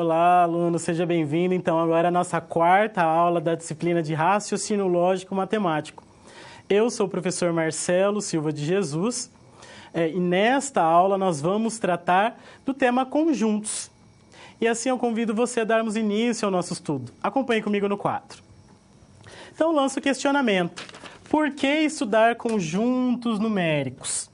Olá, aluno, seja bem-vindo. Então, agora a nossa quarta aula da disciplina de Raciocínio Lógico Matemático. Eu sou o professor Marcelo Silva de Jesus e nesta aula nós vamos tratar do tema conjuntos. E assim eu convido você a darmos início ao nosso estudo. Acompanhe comigo no quadro. Então, lanço o questionamento. Por que estudar conjuntos numéricos?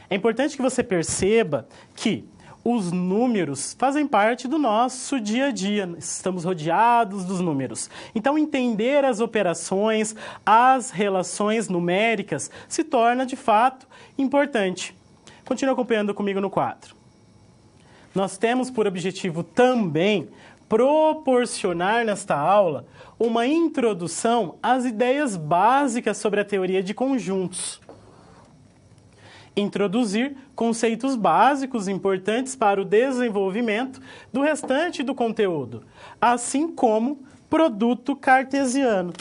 É importante que você perceba que os números fazem parte do nosso dia a dia, estamos rodeados dos números. Então, entender as operações, as relações numéricas se torna, de fato, importante. Continue acompanhando comigo no quadro. Nós temos por objetivo também proporcionar nesta aula uma introdução às ideias básicas sobre a teoria de conjuntos. Introduzir conceitos básicos importantes para o desenvolvimento do restante do conteúdo, assim como produto cartesiano.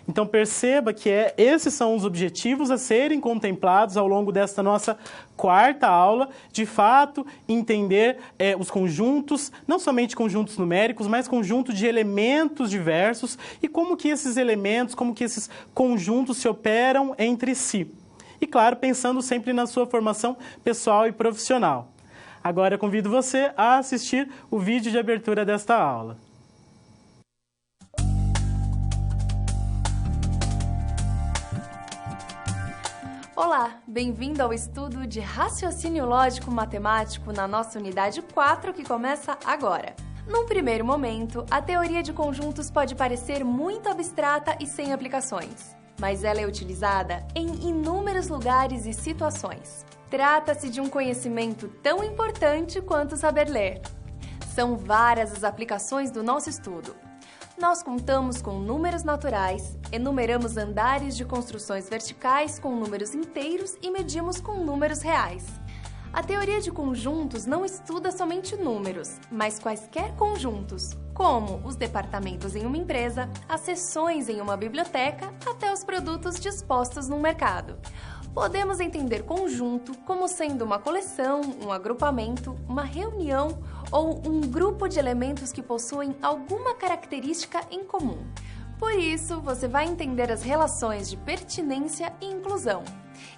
Então, perceba que esses são os objetivos a serem contemplados ao longo desta nossa quarta aula. De fato, entender os conjuntos, não somente conjuntos numéricos, mas conjunto de elementos diversos e como que esses elementos, como que esses conjuntos se operam entre si. E, claro, pensando sempre na sua formação pessoal e profissional. Agora, eu convido você a assistir o vídeo de abertura desta aula. Olá, bem-vindo ao estudo de Raciocínio Lógico Matemático na nossa unidade 4, que começa agora. Num primeiro momento, a teoria de conjuntos pode parecer muito abstrata e sem aplicações, mas ela é utilizada em inúmeros lugares e situações. Trata-se de um conhecimento tão importante quanto saber ler. São várias as aplicações do nosso estudo. Nós contamos com números naturais, enumeramos andares de construções verticais com números inteiros e medimos com números reais. A teoria de conjuntos não estuda somente números, mas quaisquer conjuntos, como os departamentos em uma empresa, as seções em uma biblioteca, até os produtos dispostos no mercado. Podemos entender conjunto como sendo uma coleção, um agrupamento, uma reunião ou um grupo de elementos que possuem alguma característica em comum. Por isso, você vai entender as relações de pertinência e inclusão.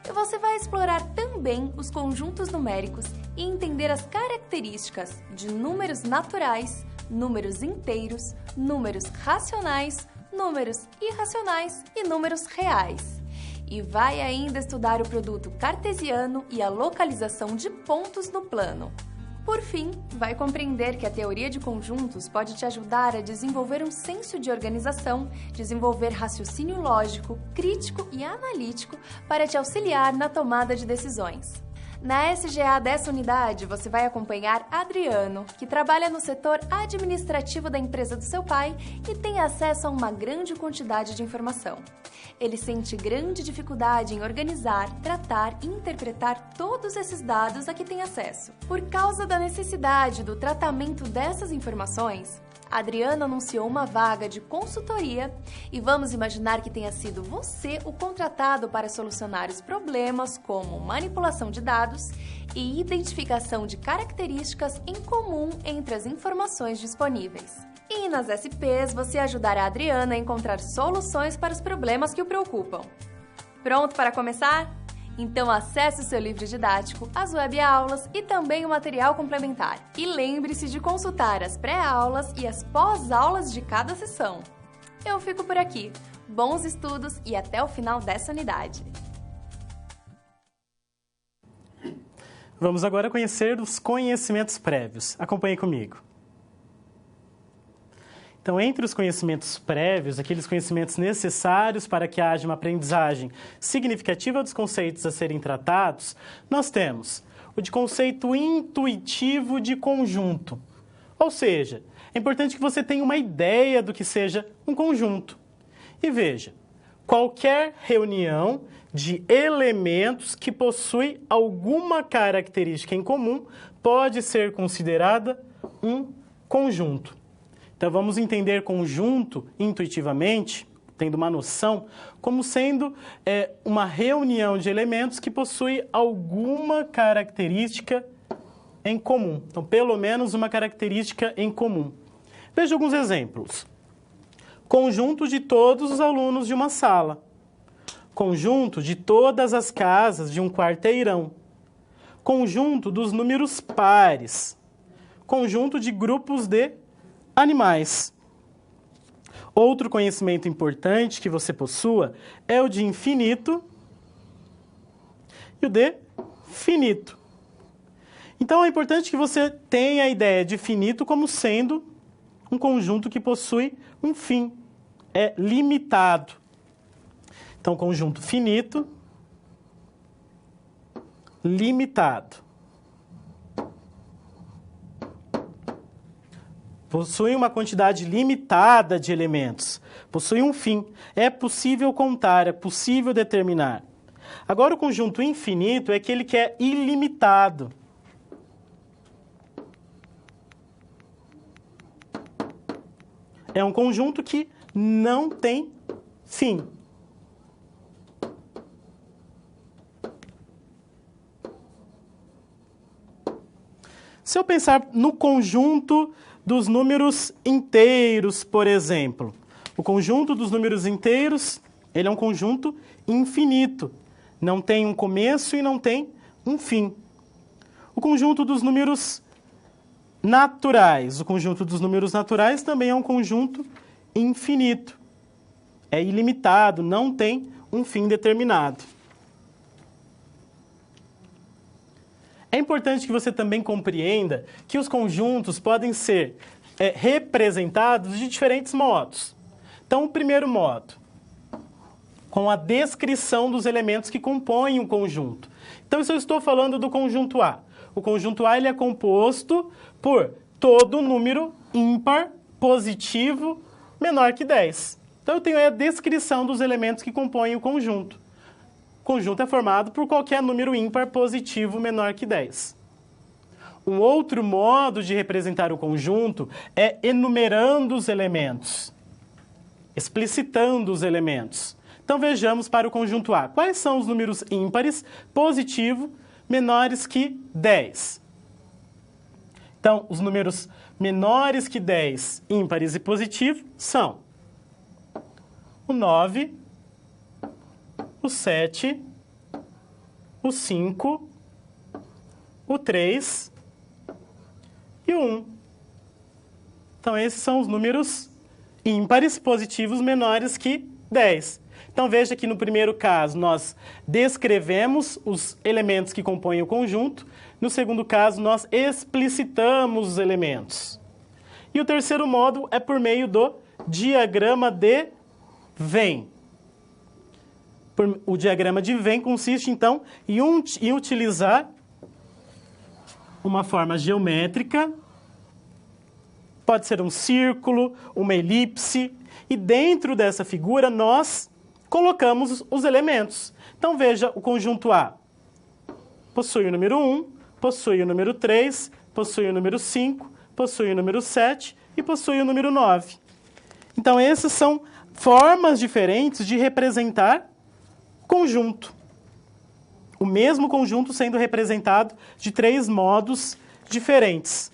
E você vai explorar também os conjuntos numéricos e entender as características de números naturais, números inteiros, números racionais, números irracionais e números reais. E vai ainda estudar o produto cartesiano e a localização de pontos no plano. Por fim, vai compreender que a teoria de conjuntos pode te ajudar a desenvolver um senso de organização, desenvolver raciocínio lógico, crítico e analítico para te auxiliar na tomada de decisões. Na SGA dessa unidade, você vai acompanhar Adriano, que trabalha no setor administrativo da empresa do seu pai e tem acesso a uma grande quantidade de informação. Ele sente grande dificuldade em organizar, tratar e interpretar todos esses dados a que tem acesso. Por causa da necessidade do tratamento dessas informações, Adriano anunciou uma vaga de consultoria e vamos imaginar que tenha sido você o contratado para solucionar os problemas como manipulação de dados e identificação de características em comum entre as informações disponíveis. E nas SPs você ajudará a Adriano a encontrar soluções para os problemas que o preocupam. Pronto para começar? Então acesse o seu livro didático, as web-aulas e também o material complementar. E lembre-se de consultar as pré-aulas e as pós-aulas de cada sessão. Eu fico por aqui. Bons estudos e até o final dessa unidade. Vamos agora conhecer os conhecimentos prévios. Acompanhe comigo. Então, entre os conhecimentos prévios, aqueles conhecimentos necessários para que haja uma aprendizagem significativa dos conceitos a serem tratados, nós temos o de conceito intuitivo de conjunto. Ou seja, é importante que você tenha uma ideia do que seja um conjunto. E veja, qualquer reunião de elementos que possui alguma característica em comum pode ser considerada um conjunto. Então, vamos entender conjunto intuitivamente, tendo uma noção, como sendo uma reunião de elementos que possui alguma característica em comum. Então, pelo menos uma característica em comum. Veja alguns exemplos. Conjunto de todos os alunos de uma sala. Conjunto de todas as casas de um quarteirão. Conjunto dos números pares. Conjunto de grupos de animais. Outro conhecimento importante que você possua é o de infinito e o de finito. Então, é importante que você tenha a ideia de finito como sendo um conjunto que possui um fim, é limitado. Então, conjunto finito, limitado. Possui uma quantidade limitada de elementos, possui um fim, é possível contar, é possível determinar. Agora, o conjunto infinito é aquele que é ilimitado. É um conjunto que não tem fim. Se eu pensar no conjunto dos números inteiros, por exemplo, o conjunto dos números inteiros, ele é um conjunto infinito. Não tem um começo e não tem um fim. O conjunto dos números naturais. O conjunto dos números naturais também é um conjunto infinito. É ilimitado, não tem um fim determinado. É importante que você também compreenda que os conjuntos podem ser representados de diferentes modos. Então, o primeiro modo, com a descrição dos elementos que compõem o conjunto. Então, se eu estou falando do conjunto A, o conjunto A ele é composto por todo número ímpar positivo menor que 10. Então, eu tenho aí a descrição dos elementos que compõem o conjunto. O conjunto é formado por qualquer número ímpar positivo menor que 10. Um outro modo de representar o conjunto é enumerando os elementos, explicitando os elementos. Então, vejamos para o conjunto A. Quais são os números ímpares positivo menores que 10? Então, os números menores que 10, ímpares e positivo, são o 9, o 7, o 5, o 3 e o 1. Então, esses são os números ímpares positivos menores que 10. Então, veja que no primeiro caso nós descrevemos os elementos que compõem o conjunto. No segundo caso, nós explicitamos os elementos. E o terceiro modo é por meio do diagrama de Venn. O diagrama de Venn consiste, então, em utilizar uma forma geométrica, pode ser um círculo, uma elipse, e dentro dessa figura nós colocamos os elementos. Então, veja o conjunto A. Possui o número 1, possui o número 3, possui o número 5, possui o número 7 e possui o número 9. Então, essas são formas diferentes de representar conjunto. O mesmo conjunto sendo representado de 3 modos diferentes.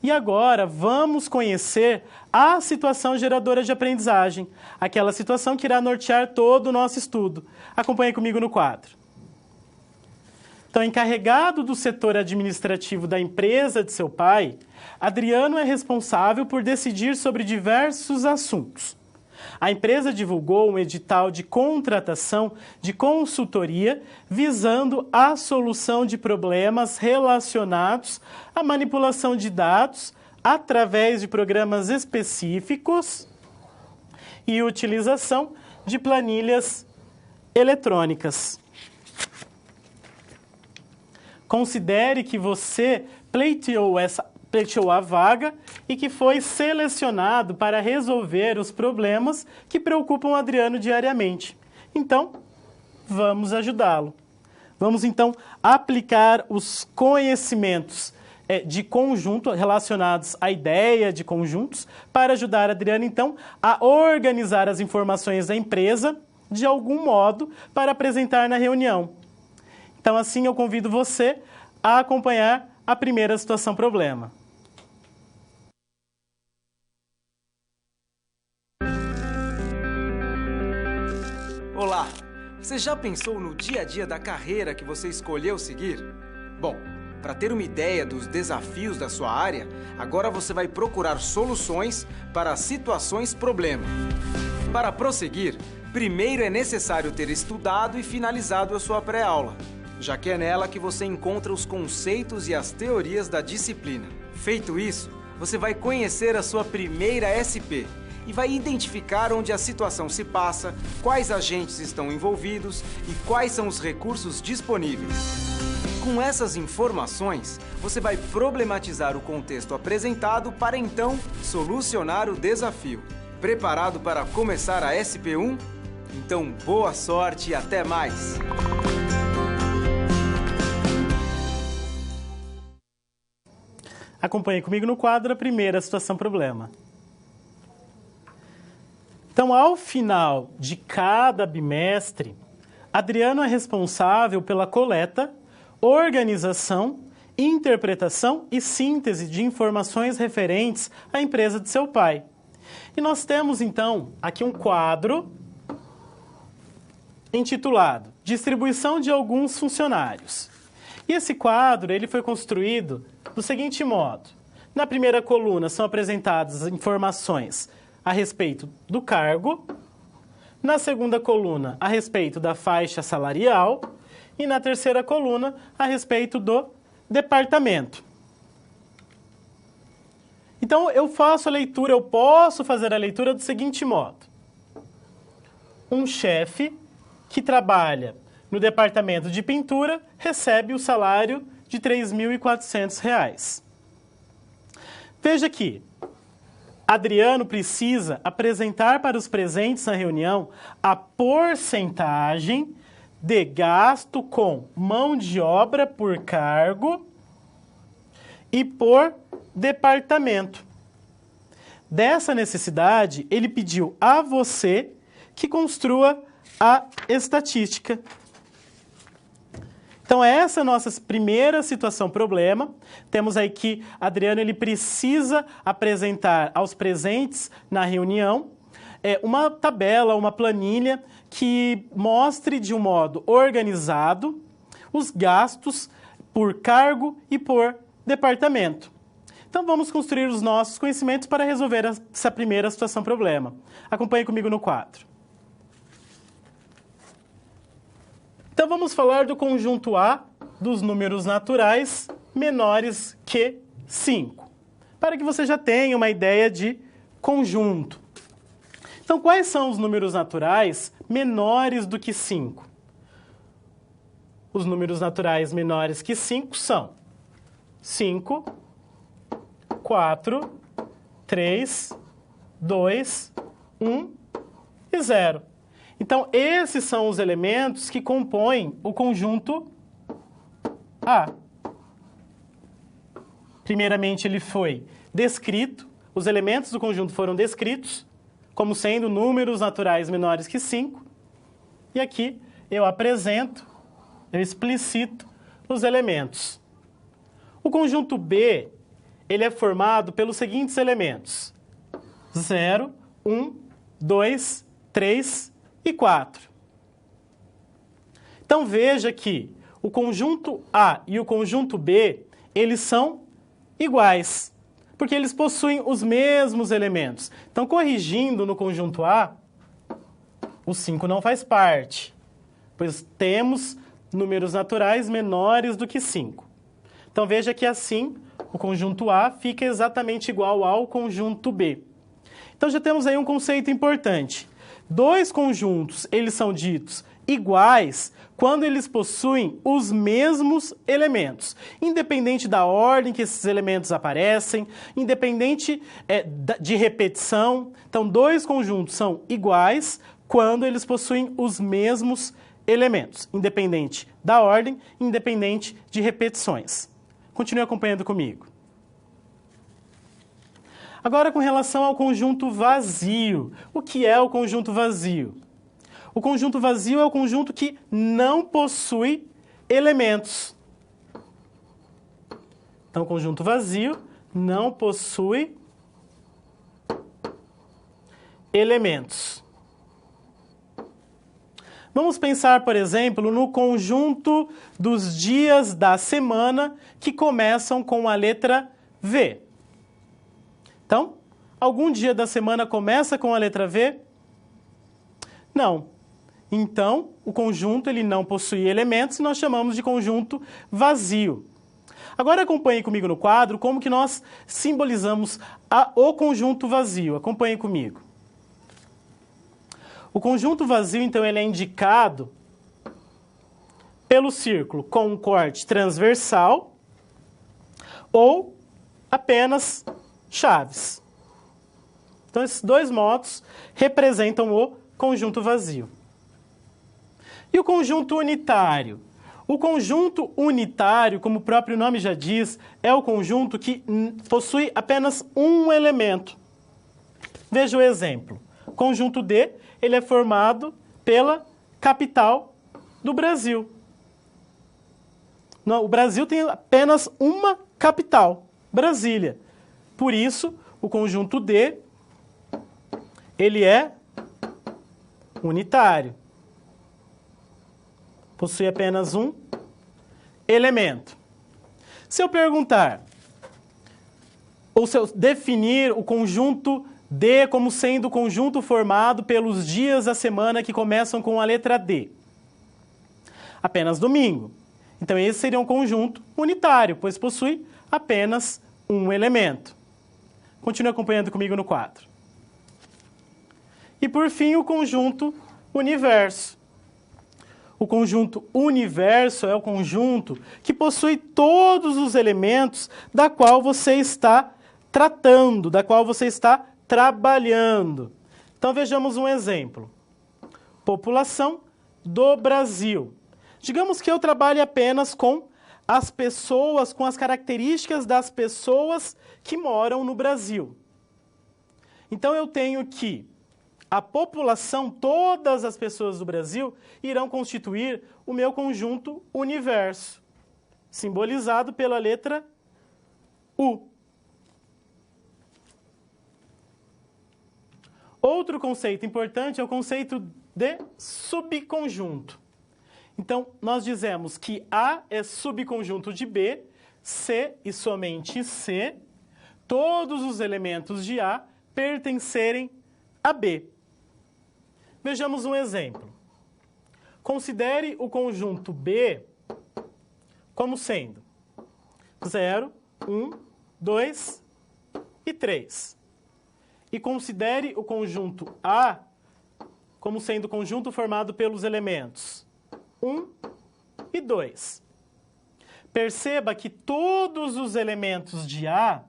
E agora vamos conhecer a situação geradora de aprendizagem, aquela situação que irá nortear todo o nosso estudo. Acompanhe comigo no quadro. Então, encarregado do setor administrativo da empresa de seu pai, Adriano é responsável por decidir sobre diversos assuntos. A empresa divulgou um edital de contratação de consultoria visando a solução de problemas relacionados à manipulação de dados através de programas específicos e utilização de planilhas eletrônicas. Considere que você pleiteou a vaga e que foi selecionado para resolver os problemas que preocupam o Adriano diariamente. Então, vamos ajudá-lo. Vamos, então, aplicar os conhecimentos de conjunto relacionados à ideia de conjuntos para ajudar a Adriano, então, a organizar as informações da empresa de algum modo para apresentar na reunião. Então, assim, eu convido você a acompanhar a primeira situação problema. Olá! Você já pensou no dia a dia da carreira que você escolheu seguir? Bom, para ter uma ideia dos desafios da sua área, agora você vai procurar soluções para situações problema. Para prosseguir, primeiro é necessário ter estudado e finalizado a sua pré-aula, já que é nela que você encontra os conceitos e as teorias da disciplina. Feito isso, você vai conhecer a sua primeira SP e vai identificar onde a situação se passa, quais agentes estão envolvidos e quais são os recursos disponíveis. Com essas informações, você vai problematizar o contexto apresentado para então solucionar o desafio. Preparado para começar a SP1? Então, boa sorte e até mais! Acompanhe comigo no quadro a primeira situação problema. Então, ao final de cada bimestre, Adriano é responsável pela coleta, organização, interpretação e síntese de informações referentes à empresa de seu pai. E nós temos, então, aqui um quadro intitulado Distribuição de alguns funcionários. E esse quadro ele foi construído do seguinte modo. Na primeira coluna são apresentadas informações a respeito do cargo, na segunda coluna a respeito da faixa salarial e na terceira coluna a respeito do departamento. Então eu posso fazer a leitura do seguinte modo. Um chefe que trabalha no departamento de pintura recebe o salário de R$ 3.400. Veja aqui. Adriano precisa apresentar para os presentes na reunião a porcentagem de gasto com mão de obra por cargo e por departamento. Dessa necessidade, ele pediu a você que construa a estatística. Então, essa é a nossa primeira situação problema. Temos aí que Adriano ele precisa apresentar aos presentes na reunião uma tabela, uma planilha que mostre de um modo organizado os gastos por cargo e por departamento. Então, vamos construir os nossos conhecimentos para resolver essa primeira situação problema. Acompanhe comigo no quadro. Então, vamos falar do conjunto A dos números naturais menores que 5, para que você já tenha uma ideia de conjunto. Então, quais são os números naturais menores do que 5? Os números naturais menores que 5 são 5, 4, 3, 2, 1 e 0. Então, esses são os elementos que compõem o conjunto A. Primeiramente, ele foi descrito, os elementos do conjunto foram descritos como sendo números naturais menores que 5. E aqui eu apresento, eu explicito os elementos. O conjunto B, ele é formado pelos seguintes elementos: 0, 1, 2, 3 e 4. Então, veja que o conjunto A e o conjunto B, eles são iguais, porque eles possuem os mesmos elementos. Então, corrigindo no conjunto A, o 5 não faz parte, pois temos números naturais menores do que 5. Então, veja que assim, o conjunto A fica exatamente igual ao conjunto B. Então, já temos aí um conceito importante. Dois conjuntos, eles são ditos iguais quando eles possuem os mesmos elementos, independente da ordem que esses elementos aparecem, independente de repetição. Então, dois conjuntos são iguais quando eles possuem os mesmos elementos, independente da ordem, independente de repetições. Continue acompanhando comigo. Agora, com relação ao conjunto vazio. O que é o conjunto vazio? O conjunto vazio é o conjunto que não possui elementos. Então, conjunto vazio não possui elementos. Vamos pensar, por exemplo, no conjunto dos dias da semana que começam com a letra V. Então, algum dia da semana começa com a letra V? Não. Então, o conjunto ele não possui elementos e nós chamamos de conjunto vazio. Agora acompanhe comigo no quadro como que nós simbolizamos o conjunto vazio. Acompanhe comigo. O conjunto vazio, então, ele é indicado pelo círculo com um corte transversal ou apenas chaves. Então, esses dois modos representam o conjunto vazio. E o conjunto unitário? O conjunto unitário, como o próprio nome já diz, é o conjunto que possui apenas um elemento. Veja o exemplo. O conjunto D, ele é formado pela capital do Brasil. O Brasil tem apenas uma capital, Brasília. Por isso, o conjunto D, ele é unitário. Possui apenas um elemento. Se eu perguntar, ou se eu definir o conjunto D como sendo o conjunto formado pelos dias da semana que começam com a letra D. Apenas domingo. Então, esse seria um conjunto unitário, pois possui apenas um elemento. Continue acompanhando comigo no quadro. E, por fim, o conjunto universo. O conjunto universo é o conjunto que possui todos os elementos da qual você está tratando, da qual você está trabalhando. Então, vejamos um exemplo. População do Brasil. Digamos que eu trabalhe apenas com as pessoas, com as características das pessoas que moram no Brasil. Então, eu tenho que a população, todas as pessoas do Brasil, irão constituir o meu conjunto universo, simbolizado pela letra U. Outro conceito importante é o conceito de subconjunto. Então, nós dizemos que A é subconjunto de B, C e somente C, todos os elementos de A pertencerem a B. Vejamos um exemplo. Considere o conjunto B como sendo 0, 1, 2 e 3. E considere o conjunto A como sendo o conjunto formado pelos elementos 1 e 2. Perceba que todos os elementos de A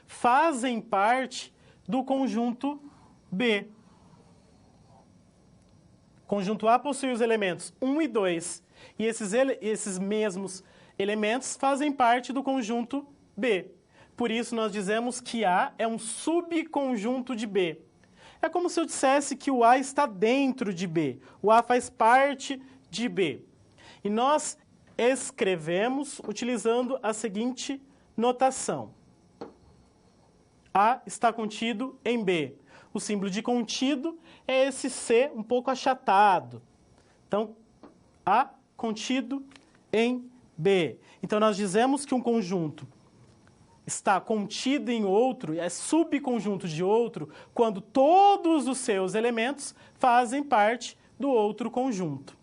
fazem parte do conjunto B. O conjunto A possui os elementos 1 e 2. E esses mesmos elementos fazem parte do conjunto B. Por isso, nós dizemos que A é um subconjunto de B. É como se eu dissesse que o A está dentro de B. O A faz parte de B. E nós escrevemos utilizando a seguinte notação. A está contido em B. O símbolo de contido é esse C um pouco achatado. Então, A contido em B. Então, nós dizemos que um conjunto está contido em outro, é subconjunto de outro, quando todos os seus elementos fazem parte do outro conjunto.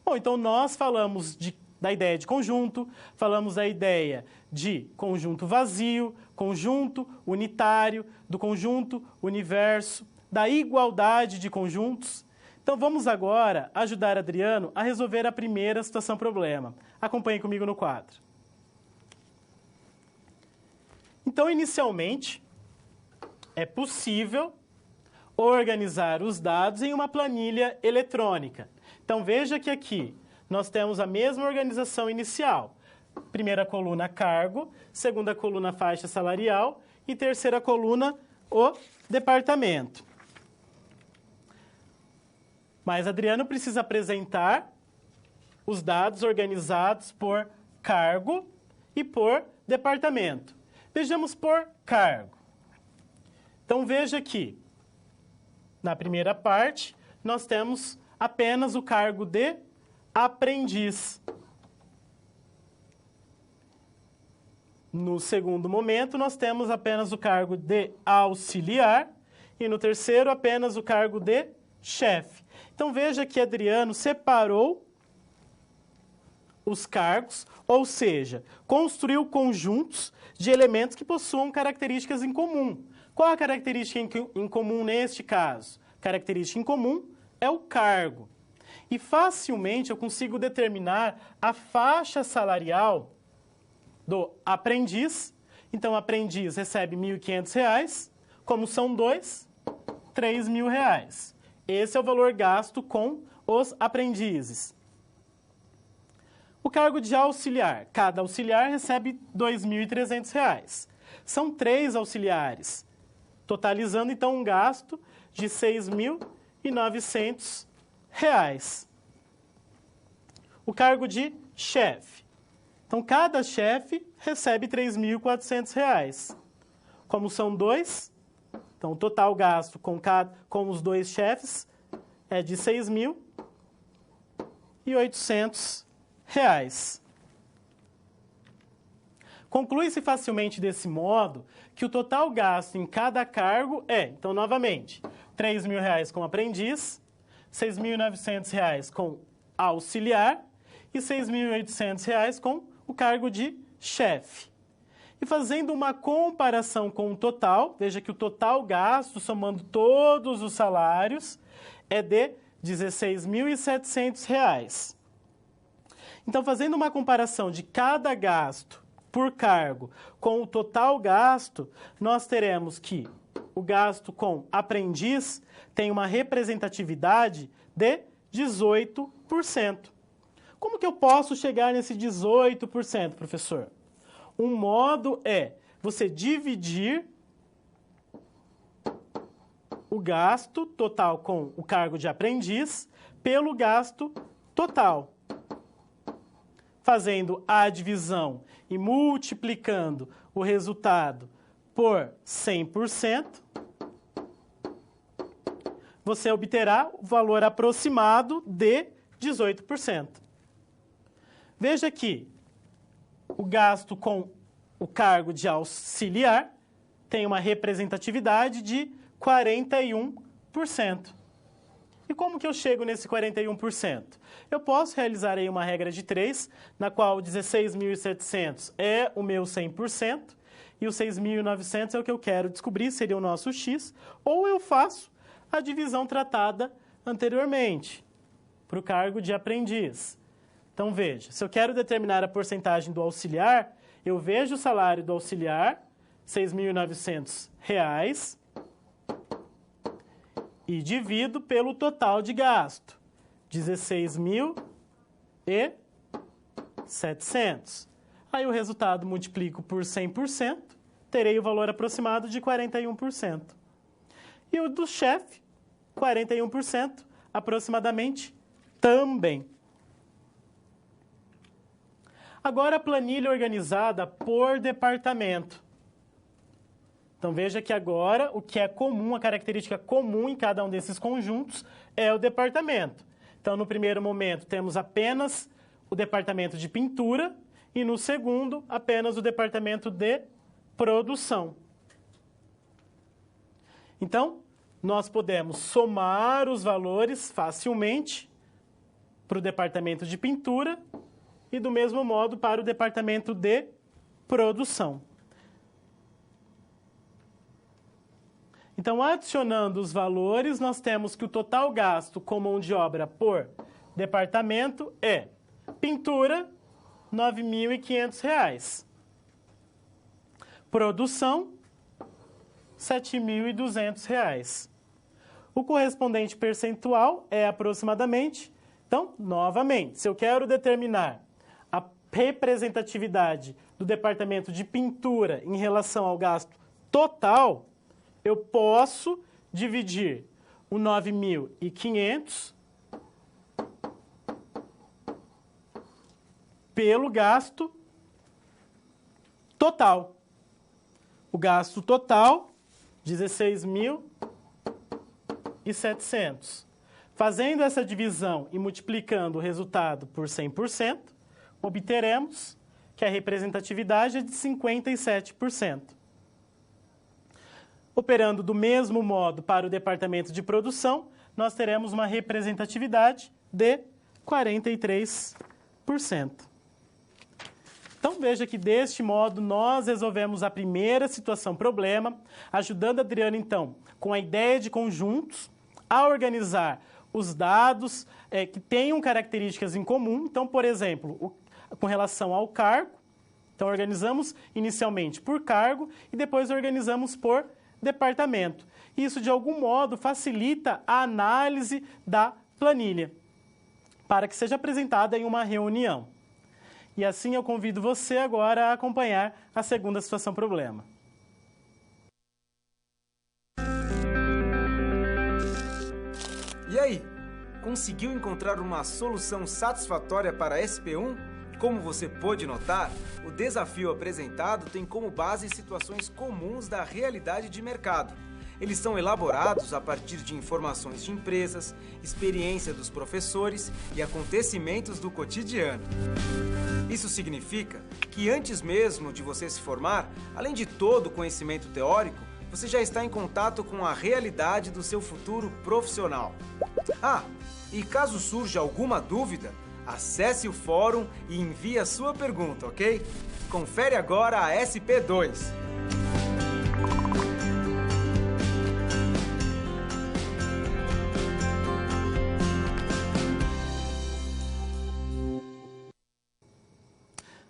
Bom, então nós falamos da ideia de conjunto, falamos da ideia de conjunto vazio, conjunto unitário, do conjunto universo, da igualdade de conjuntos. Então vamos agora ajudar Adriano a resolver a primeira situação-problema. Acompanhe comigo no quadro. Então, inicialmente, é possível organizar os dados em uma planilha eletrônica. Então, veja que aqui nós temos a mesma organização inicial. Primeira coluna, cargo, segunda coluna, faixa salarial e terceira coluna, o departamento. Mas Adriano precisa apresentar os dados organizados por cargo e por departamento. Vejamos por cargo. Então, veja aqui, na primeira parte, nós temos apenas o cargo de aprendiz. No segundo momento, nós temos apenas o cargo de auxiliar e no terceiro, apenas o cargo de chefe. Então, veja que Adriano separou os cargos, ou seja, construiu conjuntos de elementos que possuam características em comum. Qual a característica em comum neste caso? A característica em comum é o cargo. E facilmente eu consigo determinar a faixa salarial do aprendiz. Então, o aprendiz recebe R$ 1.500, como são dois, R$ 3.000. Esse é o valor gasto com os aprendizes. O cargo de auxiliar. Cada auxiliar recebe R$ 2.300. São 3 auxiliares, totalizando, então, um gasto de R$ 6.900. O cargo de chefe. Então, cada chefe recebe R$ 3.400. Como são dois, então o total gasto com os dois chefes é de R$ 6.800. Conclui-se facilmente desse modo que o total gasto em cada cargo é, então, novamente, R$ 3.000 com aprendiz, R$ 6.900 com auxiliar e R$ 6.800 com o cargo de chefe. E fazendo uma comparação com o total, veja que o total gasto, somando todos os salários, é de R$ 16.700. Então, fazendo uma comparação de cada gasto por cargo com o total gasto, nós teremos que o gasto com aprendiz tem uma representatividade de 18%. Como que eu posso chegar nesse 18%, professor? Um modo é você dividir o gasto total com o cargo de aprendiz pelo gasto total. Fazendo a divisão e multiplicando o resultado por 100%, você obterá o valor aproximado de 18%. Veja que o gasto com o cargo de auxiliar tem uma representatividade de 41%. E como que eu chego nesse 41%? Eu posso realizar aí uma regra de 3, na qual 16.700 é o meu 100% e o 6.900 é o que eu quero descobrir, seria o nosso x, ou eu faço a divisão tratada anteriormente, para o cargo de aprendiz. Então, veja, se eu quero determinar a porcentagem do auxiliar, eu vejo o salário do auxiliar, R$ 6.900, e divido pelo total de gasto, 16.700. Aí o resultado multiplico por 100%, terei o valor aproximado de 41%. E o do chefe, 41%, aproximadamente, também. Agora, a planilha organizada por departamento. Então, veja que agora o que é comum, a característica comum em cada um desses conjuntos é o departamento. Então, no primeiro momento, temos apenas o departamento de pintura e, no segundo, apenas o departamento de produção. Então, nós podemos somar os valores facilmente para o departamento de pintura e, do mesmo modo, para o departamento de produção. Então, adicionando os valores, nós temos que o total gasto com mão de obra por departamento é pintura, R$ 9.500. Produção, R$ 7.200. O correspondente percentual é aproximadamente, então, novamente, se eu quero determinar a representatividade do departamento de pintura em relação ao gasto total, eu posso dividir o 9.500 pelo gasto total. O gasto total, 16.700. Fazendo essa divisão e multiplicando o resultado por 100%, obteremos que a representatividade é de 57%. Operando do mesmo modo para o departamento de produção, nós teremos uma representatividade de 43%. Então, veja que deste modo nós resolvemos a primeira situação-problema, ajudando a Adriana, então, com a ideia de conjuntos, a organizar os dados que tenham características em comum. Então, por exemplo, com relação ao cargo, então organizamos inicialmente por cargo e depois organizamos por departamento. Isso, de algum modo, facilita a análise da planilha, para que seja apresentada em uma reunião. E assim eu convido você agora a acompanhar a segunda situação-problema. E aí, conseguiu encontrar uma solução satisfatória para a SP1? Como você pôde notar, o desafio apresentado tem como base situações comuns da realidade de mercado. Eles são elaborados a partir de informações de empresas, experiência dos professores e acontecimentos do cotidiano. Isso significa que antes mesmo de você se formar, além de todo o conhecimento teórico, você já está em contato com a realidade do seu futuro profissional. Ah, e caso surja alguma dúvida, acesse o fórum e envie a sua pergunta, ok? Confere agora a SP2.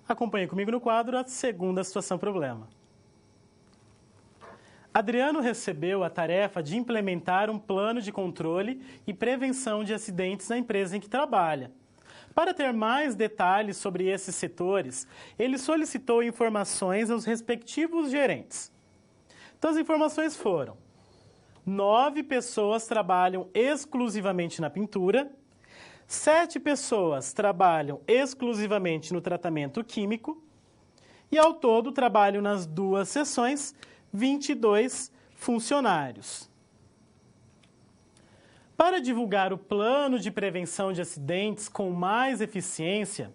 Acompanhe comigo no quadro a segunda situação-problema. Adriano recebeu a tarefa de implementar um plano de controle e prevenção de acidentes na empresa em que trabalha. Para ter mais detalhes sobre esses setores, ele solicitou informações aos respectivos gerentes. Então, as informações foram: 9 pessoas trabalham exclusivamente na pintura, 7 pessoas trabalham exclusivamente no tratamento químico e, ao todo, trabalham nas 2 seções 22 funcionários. Para divulgar o plano de prevenção de acidentes com mais eficiência,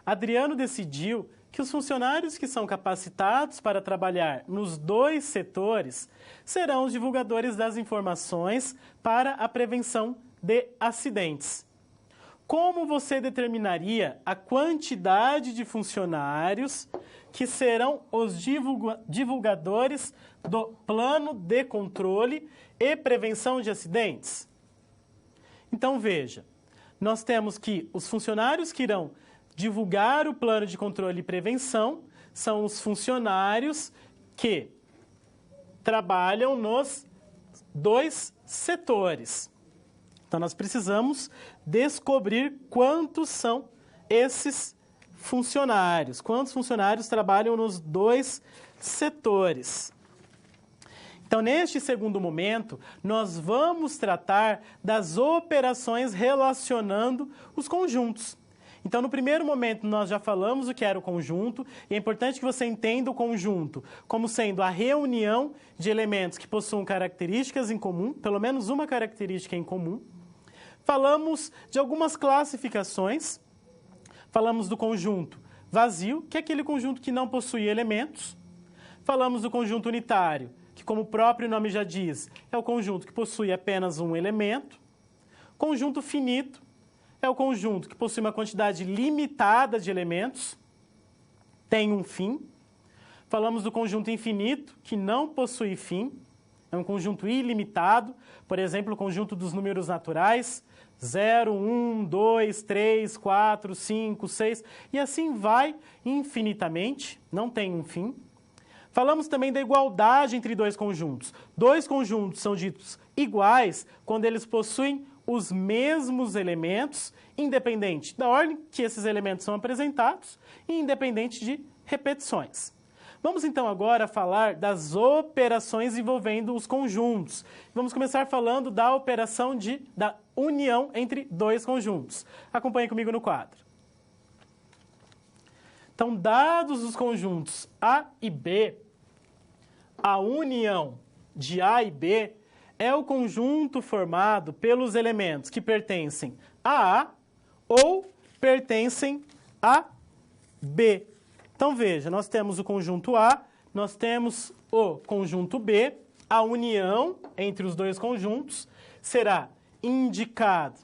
Adriano decidiu que os funcionários que são capacitados para trabalhar nos 2 setores serão os divulgadores das informações para a prevenção de acidentes. Como você determinaria a quantidade de funcionários que serão os divulgadores do plano de controle e prevenção de acidentes? Então, veja, nós temos que os funcionários que irão divulgar o plano de controle e prevenção são os funcionários que trabalham nos 2 setores. Então, nós precisamos descobrir quantos são esses funcionários, quantos funcionários trabalham nos 2 setores. Então, neste segundo momento, nós vamos tratar das operações relacionando os conjuntos. Então, no primeiro momento, nós já falamos o que era o conjunto, e é importante que você entenda o conjunto como sendo a reunião de elementos que possuam características em comum, pelo menos uma característica em comum. Falamos de algumas classificações, falamos do conjunto vazio, que é aquele conjunto que não possui elementos. Falamos do conjunto unitário, que, como o próprio nome já diz, é o conjunto que possui apenas um elemento. Conjunto finito é o conjunto que possui uma quantidade limitada de elementos, tem um fim. Falamos do conjunto infinito, que não possui fim, é um conjunto ilimitado, por exemplo, o conjunto dos números naturais, 0, 1, 2, 3, 4, 5, 6, e assim vai infinitamente, não tem um fim. Falamos também da igualdade entre 2 conjuntos. 2 conjuntos são ditos iguais quando eles possuem os mesmos elementos, independente da ordem que esses elementos são apresentados e independente de repetições. Vamos então agora falar das operações envolvendo os conjuntos. Vamos começar falando da operação da união entre 2 conjuntos. Acompanhe comigo no quadro. Então, dados os conjuntos A e B, a união de A e B é o conjunto formado pelos elementos que pertencem a A ou pertencem a B. Então, veja, nós temos o conjunto A, nós temos o conjunto B, a união entre os dois conjuntos será indicado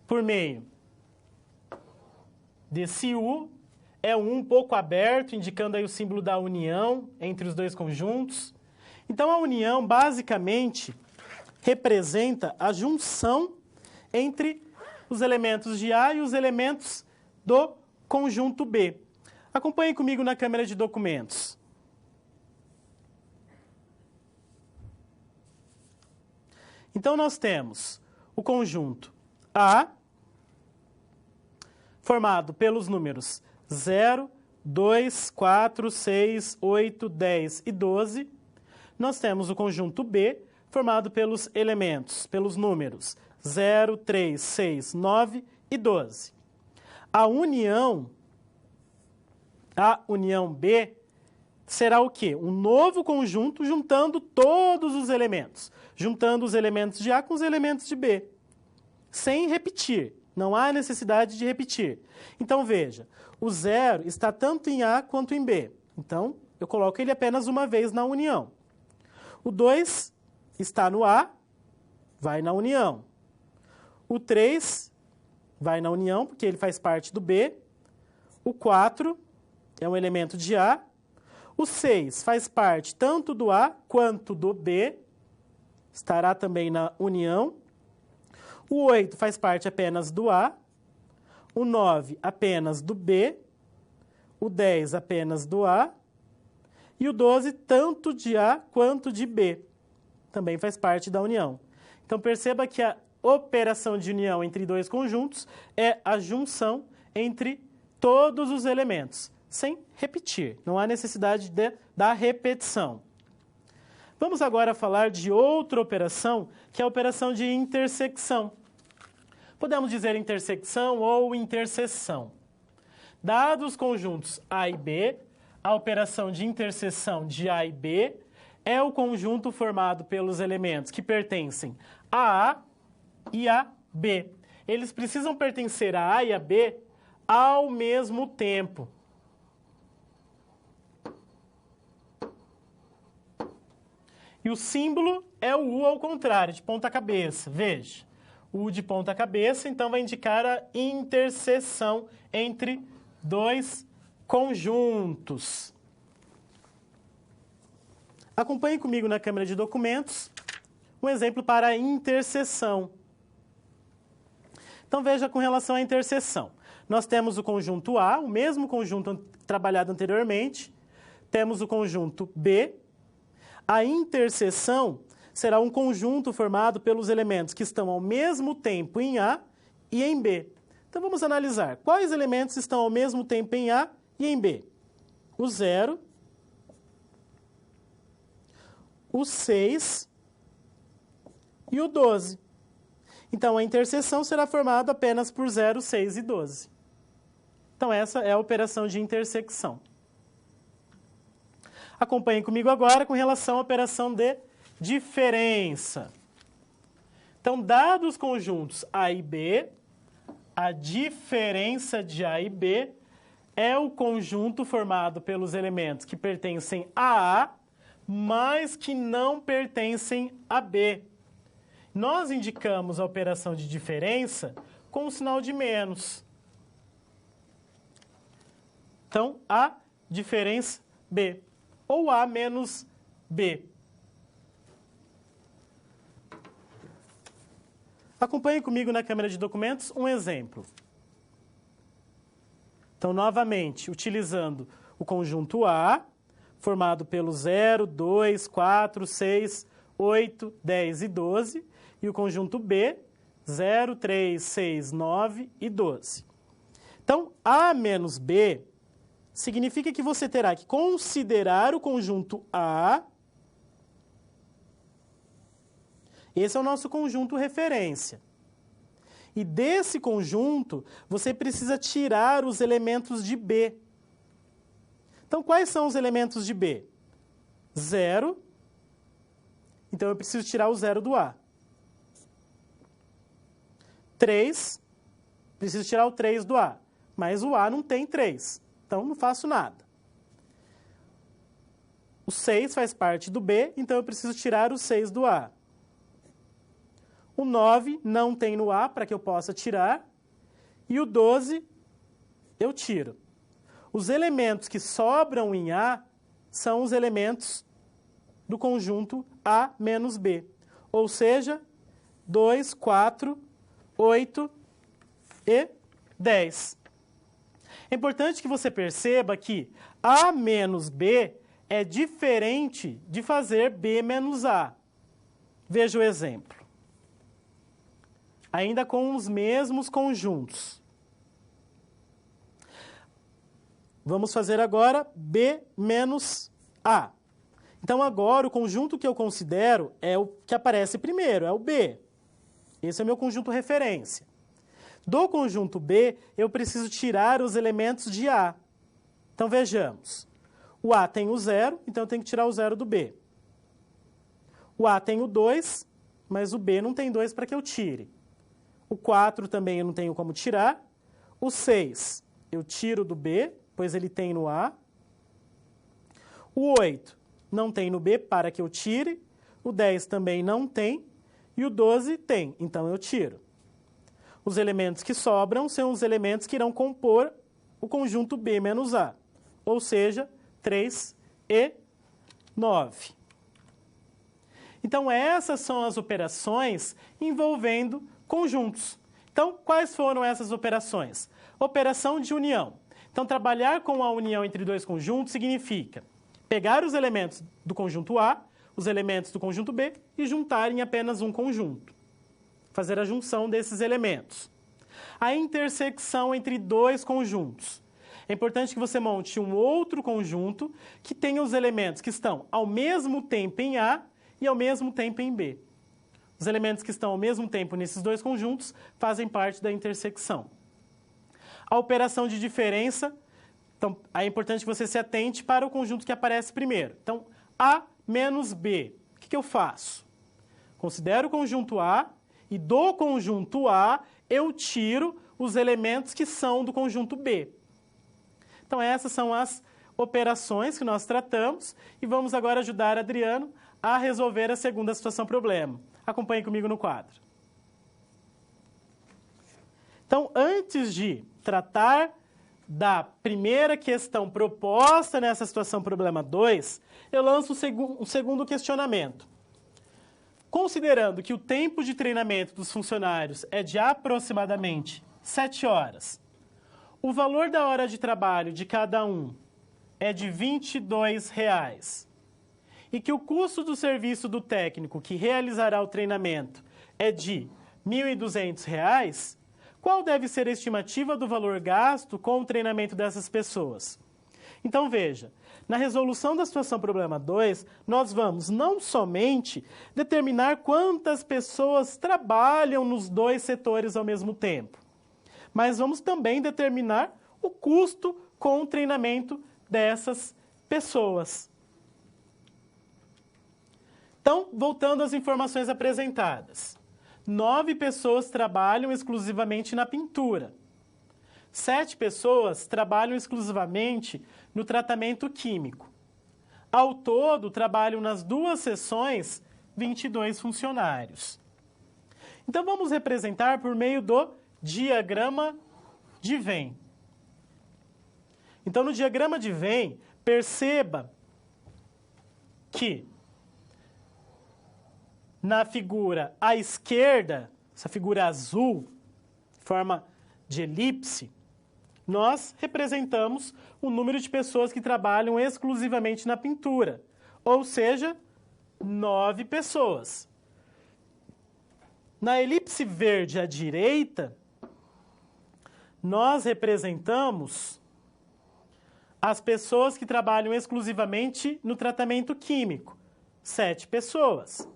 por meio desse U, é um pouco aberto, indicando aí o símbolo da união entre os dois conjuntos. Então, a união, basicamente, representa a junção entre os elementos de A e os elementos do conjunto B. Acompanhe comigo na câmera de documentos. Então, nós temos o conjunto A, formado pelos números 0, 2, 4, 6, 8, 10 e 12. Nós temos o conjunto B, formado pelos elementos, pelos números 0, 3, 6, 9 e 12. A união B será o quê? Um novo conjunto juntando todos os elementos. Juntando os elementos de A com os elementos de B. Sem repetir. Não há necessidade de repetir. Então, veja, o 0 está tanto em A quanto em B. Então, eu coloco ele apenas uma vez na união. O 2 está no A, vai na união. O 3 vai na união, porque ele faz parte do B. O 4 é um elemento de A. O 6 faz parte tanto do A quanto do B, estará também na união. O 8 faz parte apenas do A. O 9 apenas do B. O 10 apenas do A. E o 12 tanto de A quanto de B, também faz parte da união. Então, perceba que a operação de união entre dois conjuntos é a junção entre todos os elementos, sem repetir. Não há necessidade da repetição. Vamos agora falar de outra operação, que é a operação de intersecção. Podemos dizer intersecção ou interseção. Dados os conjuntos A e B, a operação de interseção de A e B é o conjunto formado pelos elementos que pertencem a A e a B. Eles precisam pertencer a A e a B ao mesmo tempo. E o símbolo é o U ao contrário, de ponta cabeça. Veja, o U de ponta cabeça, então, vai indicar a interseção entre dois conjuntos. Acompanhe comigo na câmera de documentos um exemplo para a interseção. Então, veja com relação à interseção. Nós temos o conjunto A, o mesmo conjunto trabalhado anteriormente. Temos o conjunto B. A interseção será um conjunto formado pelos elementos que estão ao mesmo tempo em A e em B. Então, vamos analisar. Quais elementos estão ao mesmo tempo em A e em B? O 0, o 6 e o 12. Então, a interseção será formada apenas por 0, 6 e 12. Então, essa é a operação de intersecção. Acompanhem comigo agora com relação à operação de diferença. Então, dados os conjuntos A e B, a diferença de A e B é o conjunto formado pelos elementos que pertencem a A, mas que não pertencem a B. Nós indicamos a operação de diferença com o sinal de menos. Então, A diferença B, ou A menos B. Acompanhe comigo na câmera de documentos um exemplo. Então, novamente, utilizando o conjunto A, formado pelo 0, 2, 4, 6, 8, 10 e 12, e o conjunto B, 0, 3, 6, 9 e 12. Então, A menos B significa que você terá que considerar o conjunto A. Esse é o nosso conjunto referência. E desse conjunto, você precisa tirar os elementos de B. Então, quais são os elementos de B? 0. Então, eu preciso tirar o 0 do A. 3. Preciso tirar o 3 do A. Mas o A não tem 3. Então, não faço nada. O 6 faz parte do B, então eu preciso tirar o 6 do A. O 9 não tem no A para que eu possa tirar. E o 12 eu tiro. Os elementos que sobram em A são os elementos do conjunto A menos B. Ou seja, 2, 4, 8 e 10. É importante que você perceba que A menos B é diferente de fazer B menos A. Veja o exemplo. Ainda com os mesmos conjuntos. Vamos fazer agora B menos A. Então, agora, o conjunto que eu considero é o que aparece primeiro, é o B. Esse é o meu conjunto referência. Do conjunto B, eu preciso tirar os elementos de A. Então, vejamos. O A tem o 0, então eu tenho que tirar o 0 do B. O A tem o 2, mas o B não tem 2 para que eu tire. O 4 também eu não tenho como tirar. O 6 eu tiro do B, pois ele tem no A. O 8 não tem no B para que eu tire. O 10 também não tem. E o 12 tem, então eu tiro. Os elementos que sobram são os elementos que irão compor o conjunto B menos A. Ou seja, 3 e 9. Então, essas são as operações envolvendo conjuntos. Então, quais foram essas operações? Operação de união. Então, trabalhar com a união entre dois conjuntos significa pegar os elementos do conjunto A, os elementos do conjunto B e juntar em apenas um conjunto. Fazer a junção desses elementos. A intersecção entre dois conjuntos. É importante que você monte um outro conjunto que tenha os elementos que estão ao mesmo tempo em A e ao mesmo tempo em B. Os elementos que estão ao mesmo tempo nesses dois conjuntos fazem parte da intersecção. A operação de diferença, então, é importante que você se atente para o conjunto que aparece primeiro. Então, A menos B. O que eu faço? Considero o conjunto A e do conjunto A eu tiro os elementos que são do conjunto B. Então, essas são as operações que nós tratamos e vamos agora ajudar Adriano a resolver a segunda situação problema. Acompanhe comigo no quadro. Então, antes de tratar da primeira questão proposta nessa situação problema 2, eu lanço um segundo questionamento. Considerando que o tempo de treinamento dos funcionários é de aproximadamente 7 horas, o valor da hora de trabalho de cada um é de R$ 22,00 e que o custo do serviço do técnico que realizará o treinamento é de R$ 1.200, qual deve ser a estimativa do valor gasto com o treinamento dessas pessoas? Então, veja, na resolução da situação problema 2, nós vamos não somente determinar quantas pessoas trabalham nos dois setores ao mesmo tempo, mas vamos também determinar o custo com o treinamento dessas pessoas. Então, voltando às informações apresentadas. 9 pessoas trabalham exclusivamente na pintura. 7 pessoas trabalham exclusivamente no tratamento químico. Ao todo, trabalham nas 2 seções 22 funcionários. Então, vamos representar por meio do diagrama de Venn. Então, no diagrama de Venn, perceba que na figura à esquerda, essa figura azul, forma de elipse, nós representamos o número de pessoas que trabalham exclusivamente na pintura, ou seja, 9 pessoas. Na elipse verde à direita, nós representamos as pessoas que trabalham exclusivamente no tratamento químico, 7 pessoas.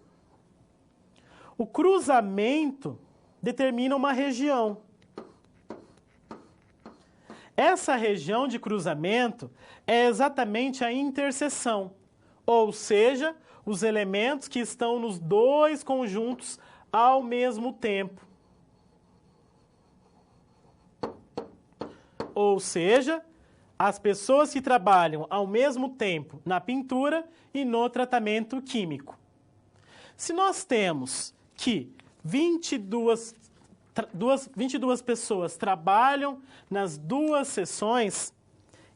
O cruzamento determina uma região. Essa região de cruzamento é exatamente a interseção, ou seja, os elementos que estão nos dois conjuntos ao mesmo tempo. Ou seja, as pessoas que trabalham ao mesmo tempo na pintura e no tratamento químico. Se nós temos que 22 pessoas trabalham nas duas sessões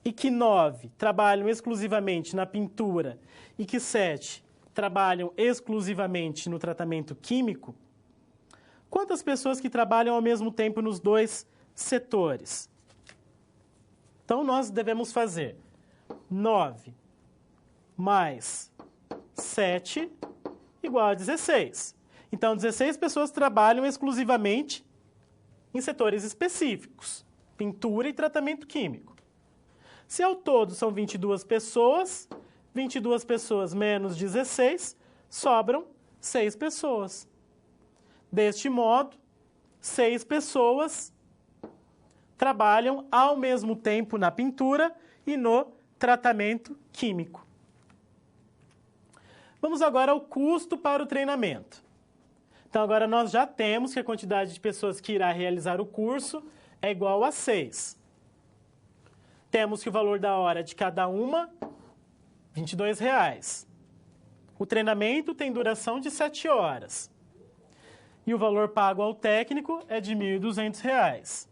e que 9 trabalham exclusivamente na pintura e que 7 trabalham exclusivamente no tratamento químico, quantas pessoas que trabalham ao mesmo tempo nos dois setores? Então, nós devemos fazer 9 mais 7 igual a 16. Então, 16 pessoas trabalham exclusivamente em setores específicos, pintura e tratamento químico. Se ao todo são 22 pessoas menos 16, sobram 6 pessoas. Deste modo, 6 pessoas trabalham ao mesmo tempo na pintura e no tratamento químico. Vamos agora ao custo para o treinamento. Então, agora nós já temos que a quantidade de pessoas que irá realizar o curso é igual a 6. Temos que o valor da hora de cada uma, R$ 22,00. O treinamento tem duração de 7 horas. E o valor pago ao técnico é de R$ 1.200.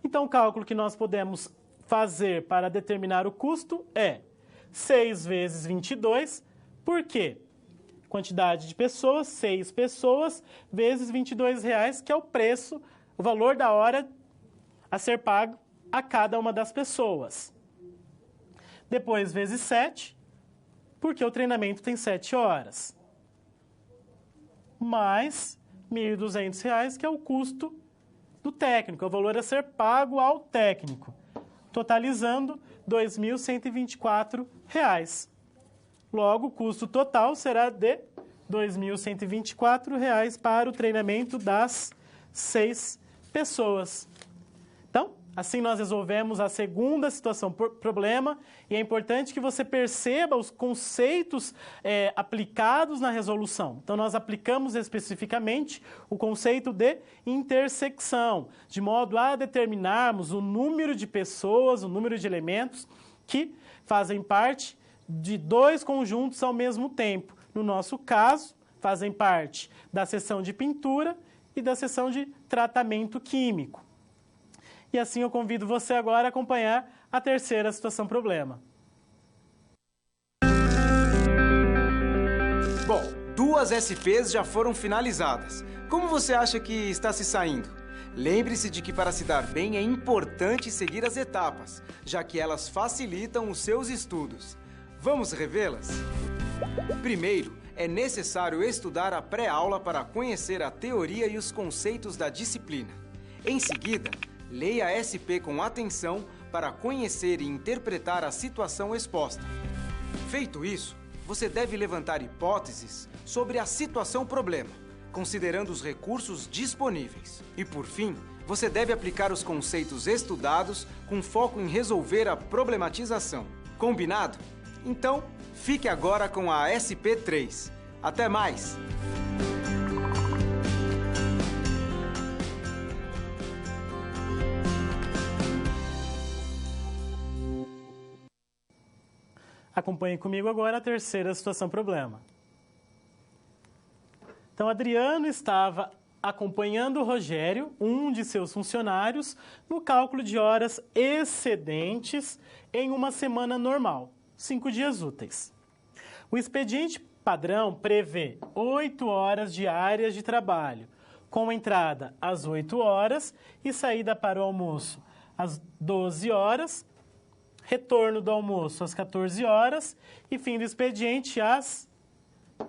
Então, o cálculo que nós podemos fazer para determinar o custo é 6 vezes 22, por quê? Quantidade de pessoas, 6 pessoas, vezes R$ 22,00, que é o preço, o valor da hora a ser pago a cada uma das pessoas. Depois, vezes 7, porque o treinamento tem 7 horas. Mais R$ 1.200, que é o custo do técnico, é o valor a ser pago ao técnico, totalizando R$ 2.124. Logo, o custo total será de R$ 2.124 para o treinamento das 6 pessoas. Então, assim nós resolvemos a segunda situação problema, e é importante que você perceba os conceitos aplicados na resolução. Então, nós aplicamos especificamente o conceito de intersecção, de modo a determinarmos o número de pessoas, o número de elementos que fazem parte de 2 conjuntos ao mesmo tempo. No nosso caso, fazem parte da seção de pintura e da seção de tratamento químico. E assim eu convido você agora a acompanhar a terceira situação problema. Bom, 2 SPs já foram finalizadas. Como você acha que está se saindo? Lembre-se de que para se dar bem é importante seguir as etapas, já que elas facilitam os seus estudos. Vamos revê-las? Primeiro, é necessário estudar a pré-aula para conhecer a teoria e os conceitos da disciplina. Em seguida, leia a SP com atenção para conhecer e interpretar a situação exposta. Feito isso, você deve levantar hipóteses sobre a situação problema, considerando os recursos disponíveis. E, por fim, você deve aplicar os conceitos estudados com foco em resolver a problematização. Combinado? Então, fique agora com a SP3. Até mais! Acompanhe comigo agora a terceira situação problema. Então, Adriano estava acompanhando o Rogério, um de seus funcionários, no cálculo de horas excedentes em uma semana normal, 5 dias úteis. O expediente padrão prevê 8 horas diárias de trabalho, com entrada às 8 horas e saída para o almoço às 12 horas, retorno do almoço às 14 horas e fim do expediente às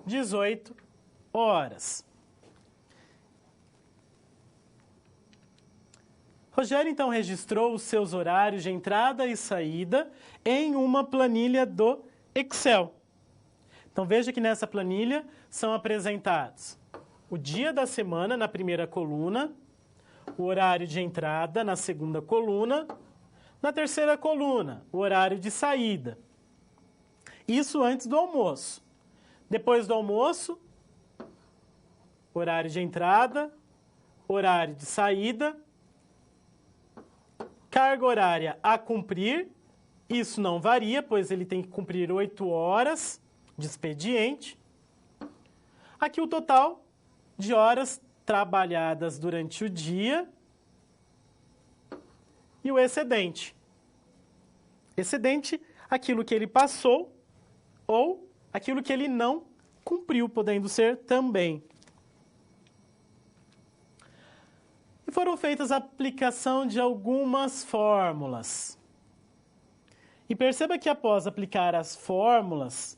18 horas. Rogério, então, registrou os seus horários de entrada e saída em uma planilha do Excel. Então, veja que nessa planilha são apresentados o dia da semana na primeira coluna, o horário de entrada na segunda coluna, Na terceira coluna, o horário de saída. Isso antes do almoço. Depois do almoço, horário de entrada, horário de saída, carga horária a cumprir. Isso não varia, pois ele tem que cumprir 8 horas de expediente. Aqui o total de horas trabalhadas durante o dia e o excedente. Excedente, aquilo que ele passou ou aquilo que ele não cumpriu, podendo ser também. E foram feitas a aplicação de algumas fórmulas. E perceba que após aplicar as fórmulas,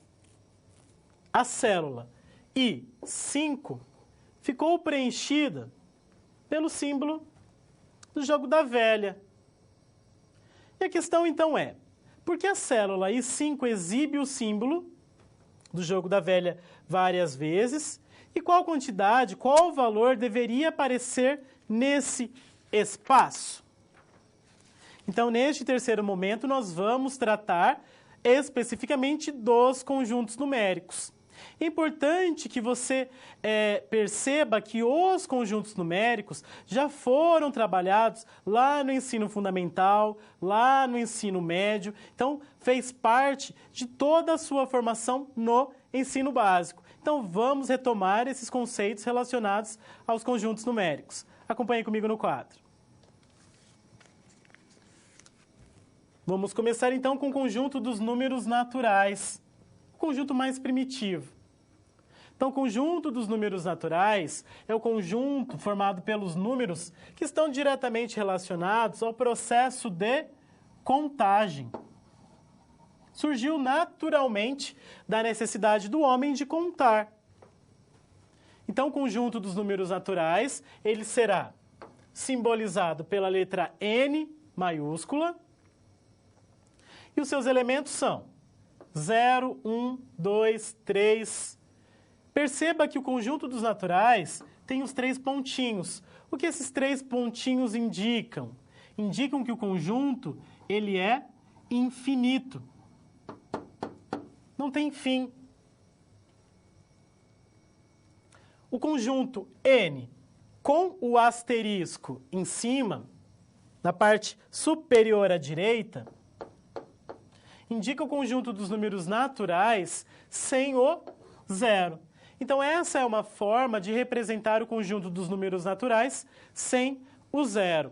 a célula I5 ficou preenchida pelo símbolo do jogo da velha. E a questão então é, por que a célula I5 exibe o símbolo do jogo da velha várias vezes e qual quantidade, qual valor deveria aparecer nesse espaço? Então, neste terceiro momento, nós vamos tratar especificamente dos conjuntos numéricos. É importante que você perceba que os conjuntos numéricos já foram trabalhados lá no ensino fundamental, lá no ensino médio. Então, fez parte de toda a sua formação no ensino básico. Então, vamos retomar esses conceitos relacionados aos conjuntos numéricos. Acompanhe comigo no quadro. Vamos começar então com o conjunto dos números naturais, o conjunto mais primitivo. Então, o conjunto dos números naturais é o conjunto formado pelos números que estão diretamente relacionados ao processo de contagem. Surgiu naturalmente da necessidade do homem de contar. Então, o conjunto dos números naturais, ele será simbolizado pela letra N maiúscula, e os seus elementos são 0, 1, 2, 3. Perceba que o conjunto dos naturais tem os 3 pontinhos. O que esses 3 pontinhos indicam? Indicam que o conjunto ele é infinito. Não tem fim. O conjunto N com o asterisco em cima, na parte superior à direita, indica o conjunto dos números naturais sem o zero. Então, essa é uma forma de representar o conjunto dos números naturais sem o zero.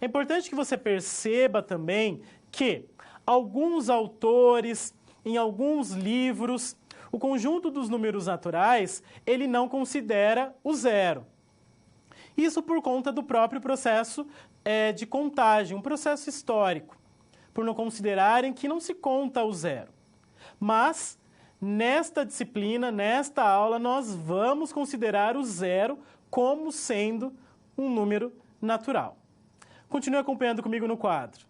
É importante que você perceba também que alguns autores, em alguns livros, o conjunto dos números naturais, ele não considera o zero. Isso por conta do próprio processo de contagem, um processo histórico, por não considerarem que não se conta o zero. Mas, nesta disciplina, nesta aula, nós vamos considerar o zero como sendo um número natural. Continue acompanhando comigo no quadro.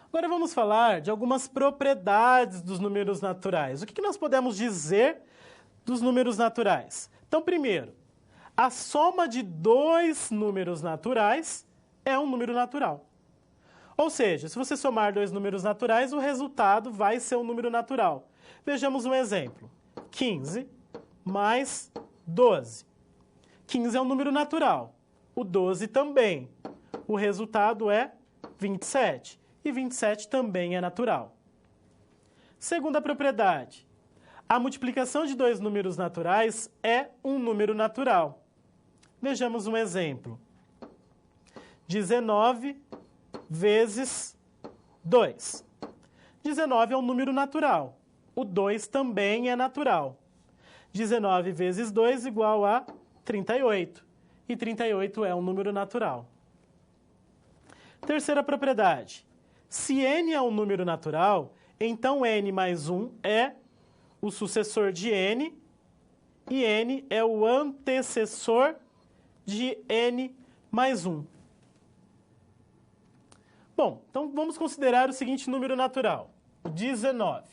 Agora vamos falar de algumas propriedades dos números naturais. O que nós podemos dizer dos números naturais? Então, primeiro, a soma de 2 números naturais é um número natural. Ou seja, se você somar 2 números naturais, o resultado vai ser um número natural. Vejamos um exemplo. 15 mais 12. 15 é um número natural. O 12 também. O resultado é 27. E 27 também é natural. Segunda propriedade. A multiplicação de 2 números naturais é um número natural. Vejamos um exemplo. 19 vezes 2. 19 é um número natural. O 2 também é natural. 19 vezes 2 igual a 38. E 38 é um número natural. Terceira propriedade. Se n é um número natural, então n mais 1 é o sucessor de n e n é o antecessor de n mais 1. Bom, então vamos considerar o seguinte número natural, o 19.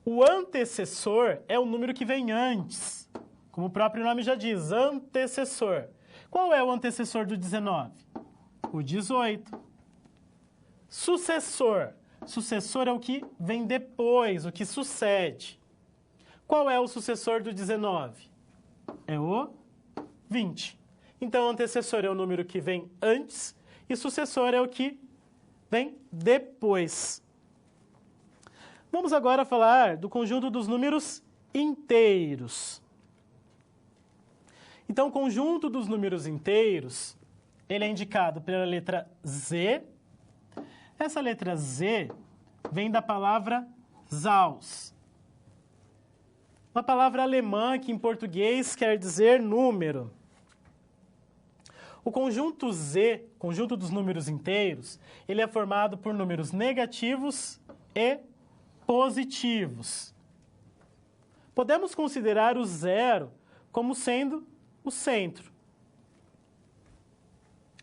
O antecessor é o número que vem antes, como o próprio nome já diz, antecessor. Qual é o antecessor do 19? O 18. Sucessor. Sucessor é o que vem depois, o que sucede. Qual é o sucessor do 19? É o 20. Então, antecessor é o número que vem antes e sucessor é o que vem depois. Vamos agora falar do conjunto dos números inteiros. Então, o conjunto dos números inteiros, ele é indicado pela letra Z. Essa letra Z vem da palavra Zaus. Uma palavra alemã que em português quer dizer número. O conjunto Z, conjunto dos números inteiros, ele é formado por números negativos e positivos. Podemos considerar o zero como sendo o centro.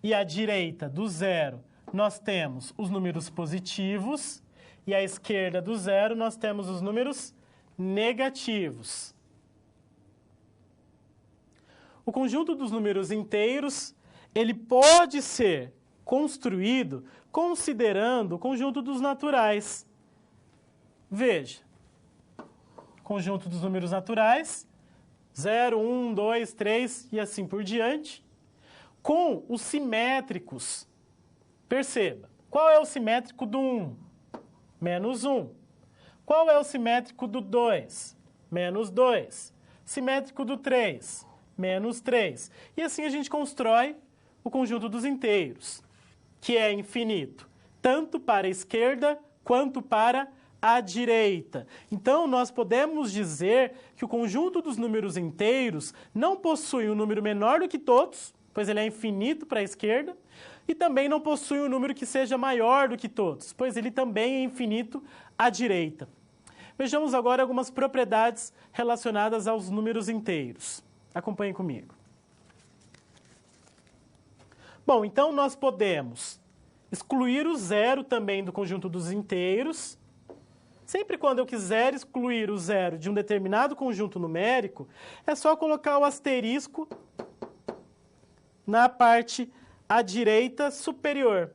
E à direita do zero nós temos os números positivos e à esquerda do zero nós temos os números negativos. O conjunto dos números inteiros, ele pode ser construído considerando o conjunto dos naturais. Veja, conjunto dos números naturais, 0, 1, 2, 3 e assim por diante, com os simétricos. Perceba, qual é o simétrico do 1? Menos 1. Qual é o simétrico do 2? Menos 2. Simétrico do 3? Menos 3. E assim a gente constrói o conjunto dos inteiros, que é infinito, tanto para a esquerda quanto para a direita. Então, nós podemos dizer que o conjunto dos números inteiros não possui um número menor do que todos, pois ele é infinito para a esquerda, e também não possui um número que seja maior do que todos, pois ele também é infinito à direita. Vejamos agora algumas propriedades relacionadas aos números inteiros. Acompanhem comigo. Bom, então nós podemos excluir o zero também do conjunto dos inteiros. Sempre quando eu quiser excluir o zero de um determinado conjunto numérico, é só colocar o asterisco na parte à direita superior.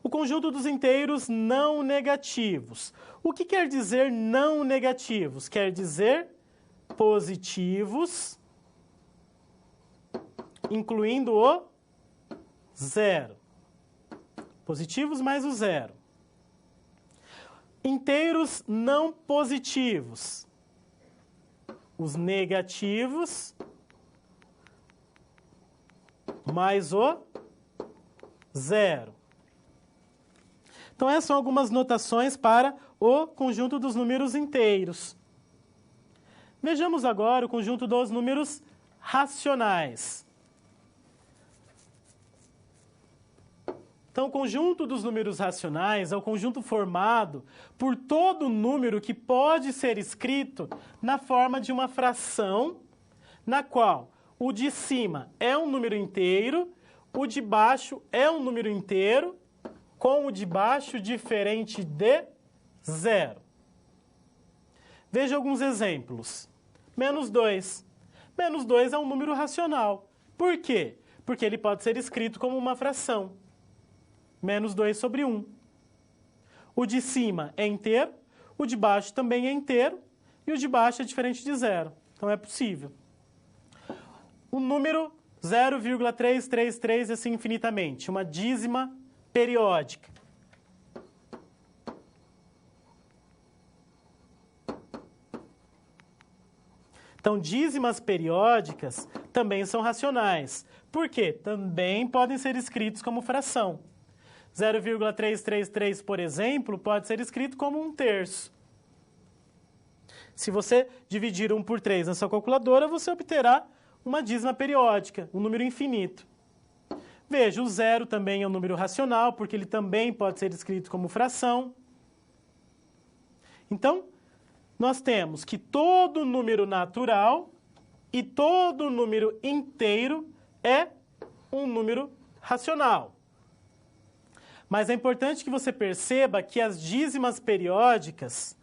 O conjunto dos inteiros não negativos. O que quer dizer não negativos? Quer dizer positivos, incluindo o zero. Positivos mais o zero. Inteiros não positivos. Os negativos mais o zero. Então, essas são algumas notações para o conjunto dos números inteiros. Vejamos agora o conjunto dos números racionais. Então, o conjunto dos números racionais é o conjunto formado por todo número que pode ser escrito na forma de uma fração, na qual o de cima é um número inteiro, o de baixo é um número inteiro, com o de baixo diferente de zero. Veja alguns exemplos. Menos 2. Menos 2 é um número racional. Por quê? Porque ele pode ser escrito como uma fração. Menos 2 sobre 1. O de cima é inteiro, o de baixo também é inteiro, e o de baixo é diferente de zero. Então é possível. O número 0,333 assim infinitamente, uma dízima periódica. Então, dízimas periódicas também são racionais. Por quê? Também podem ser escritos como fração. 0,333, por exemplo, pode ser escrito como 1/3. Se você dividir 1 por 3 na sua calculadora, você obterá uma dízima periódica, um número infinito. Veja, o zero também é um número racional, porque ele também pode ser escrito como fração. Então, nós temos que todo número natural e todo número inteiro é um número racional. Mas é importante que você perceba que as dízimas periódicas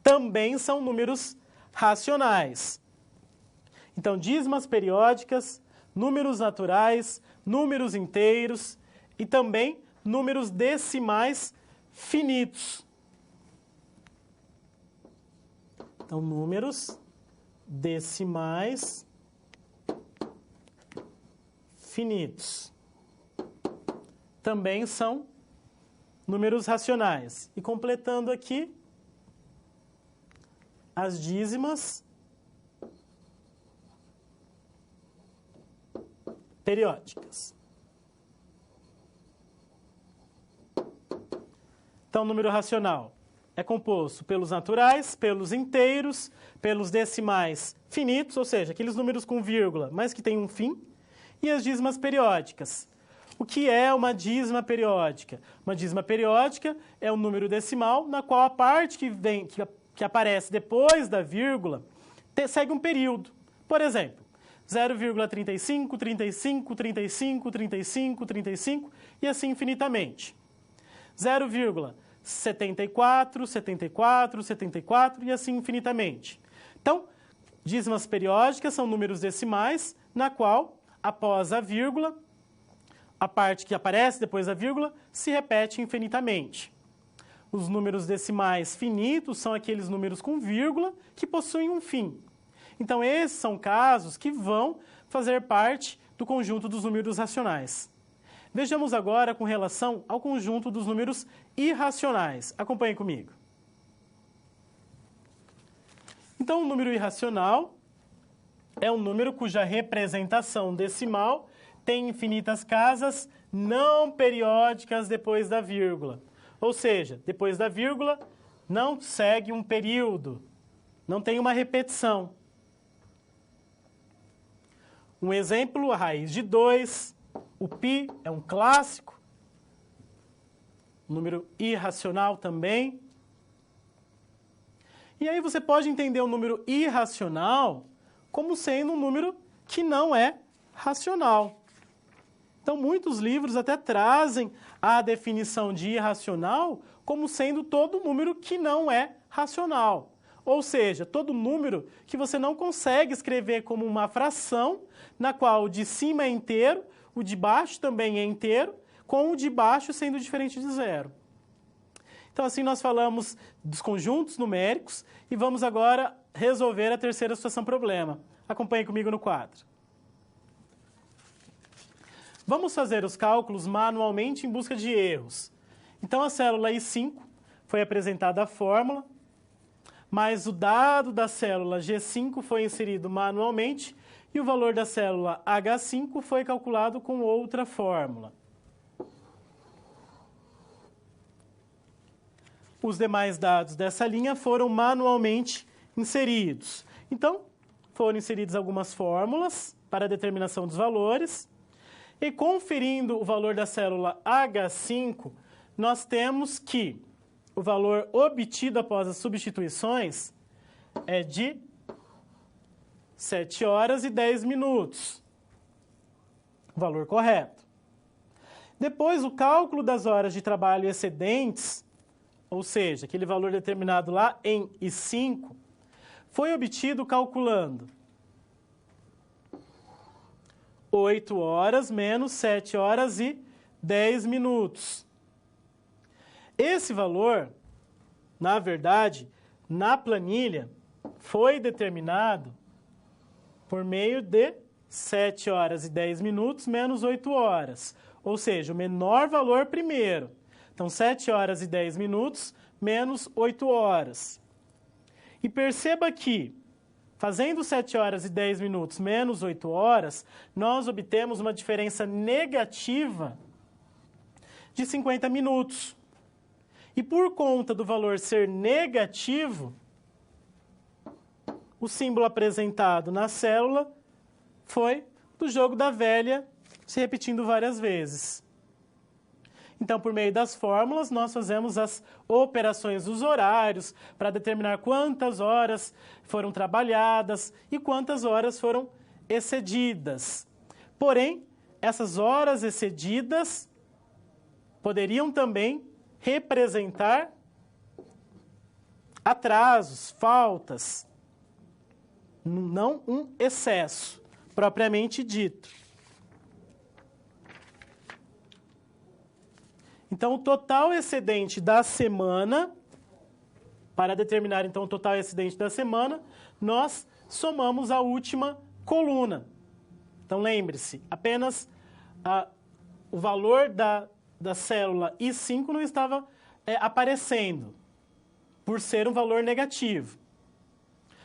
também são números racionais. Então, dízimas periódicas números naturais, números inteiros e também números decimais finitos. Então, números decimais finitos também são números racionais. E completando aqui, as dízimas periódicas. Então, o número racional é composto pelos naturais, pelos inteiros, pelos decimais finitos, ou seja, aqueles números com vírgula, mas que têm um fim, e as dízimas periódicas. O que é uma dízima periódica? Uma dízima periódica é um número decimal na qual a parte que aparece depois da vírgula segue um período. Por exemplo, 0,35, 35, 35, 35, 35 e assim infinitamente. 0,74, 74, 74 e assim infinitamente. Então, dízimas periódicas são números decimais na qual, após a vírgula, a parte que aparece depois da vírgula se repete infinitamente. Os números decimais finitos são aqueles números com vírgula que possuem um fim. Então, esses são casos que vão fazer parte do conjunto dos números racionais. Vejamos agora com relação ao conjunto dos números irracionais. Acompanhe comigo. Então, o número irracional é um número cuja representação decimal tem infinitas casas não periódicas depois da vírgula. Ou seja, depois da vírgula não segue um período, não tem uma repetição. Um exemplo, a raiz de 2, o π é um clássico, número irracional também. E aí você pode entender o número irracional como sendo um número que não é racional. Então, muitos livros até trazem a definição de irracional como sendo todo número que não é racional. Ou seja, todo número que você não consegue escrever como uma fração, na qual o de cima é inteiro, o de baixo também é inteiro, com o de baixo sendo diferente de zero. Então, assim nós falamos dos conjuntos numéricos e vamos agora resolver a terceira situação problema. Acompanhe comigo no quadro. Vamos fazer os cálculos manualmente em busca de erros. Então, a célula I5 foi apresentada a fórmula, mas o dado da célula G5 foi inserido manualmente e o valor da célula H5 foi calculado com outra fórmula. Os demais dados dessa linha foram manualmente inseridos. Então, foram inseridas algumas fórmulas para a determinação dos valores. E conferindo o valor da célula H5, nós temos que o valor obtido após as substituições é de 7 horas e 10 minutos. O valor correto. Depois, o cálculo das horas de trabalho excedentes, ou seja, aquele valor determinado lá em I5, foi obtido calculando 8 horas menos 7 horas e 10 minutos. Esse valor, na verdade, na planilha, foi determinado por meio de 7 horas e 10 minutos menos 8 horas. Ou seja, o menor valor primeiro. Então, 7 horas e 10 minutos menos 8 horas. E perceba que, fazendo 7 horas e 10 minutos menos 8 horas, nós obtemos uma diferença negativa de 50 minutos. E por conta do valor ser negativo, o símbolo apresentado na célula foi do jogo da velha se repetindo várias vezes. Então, por meio das fórmulas, nós fazemos as operações dos horários para determinar quantas horas foram trabalhadas e quantas horas foram excedidas. Porém, essas horas excedidas poderiam também representar atrasos, faltas, não um excesso propriamente dito. Então, o total excedente da semana, para determinar então o total excedente da semana, nós somamos a última coluna. Então, lembre-se, apenas o valor da célula I5 não estava aparecendo, por ser um valor negativo.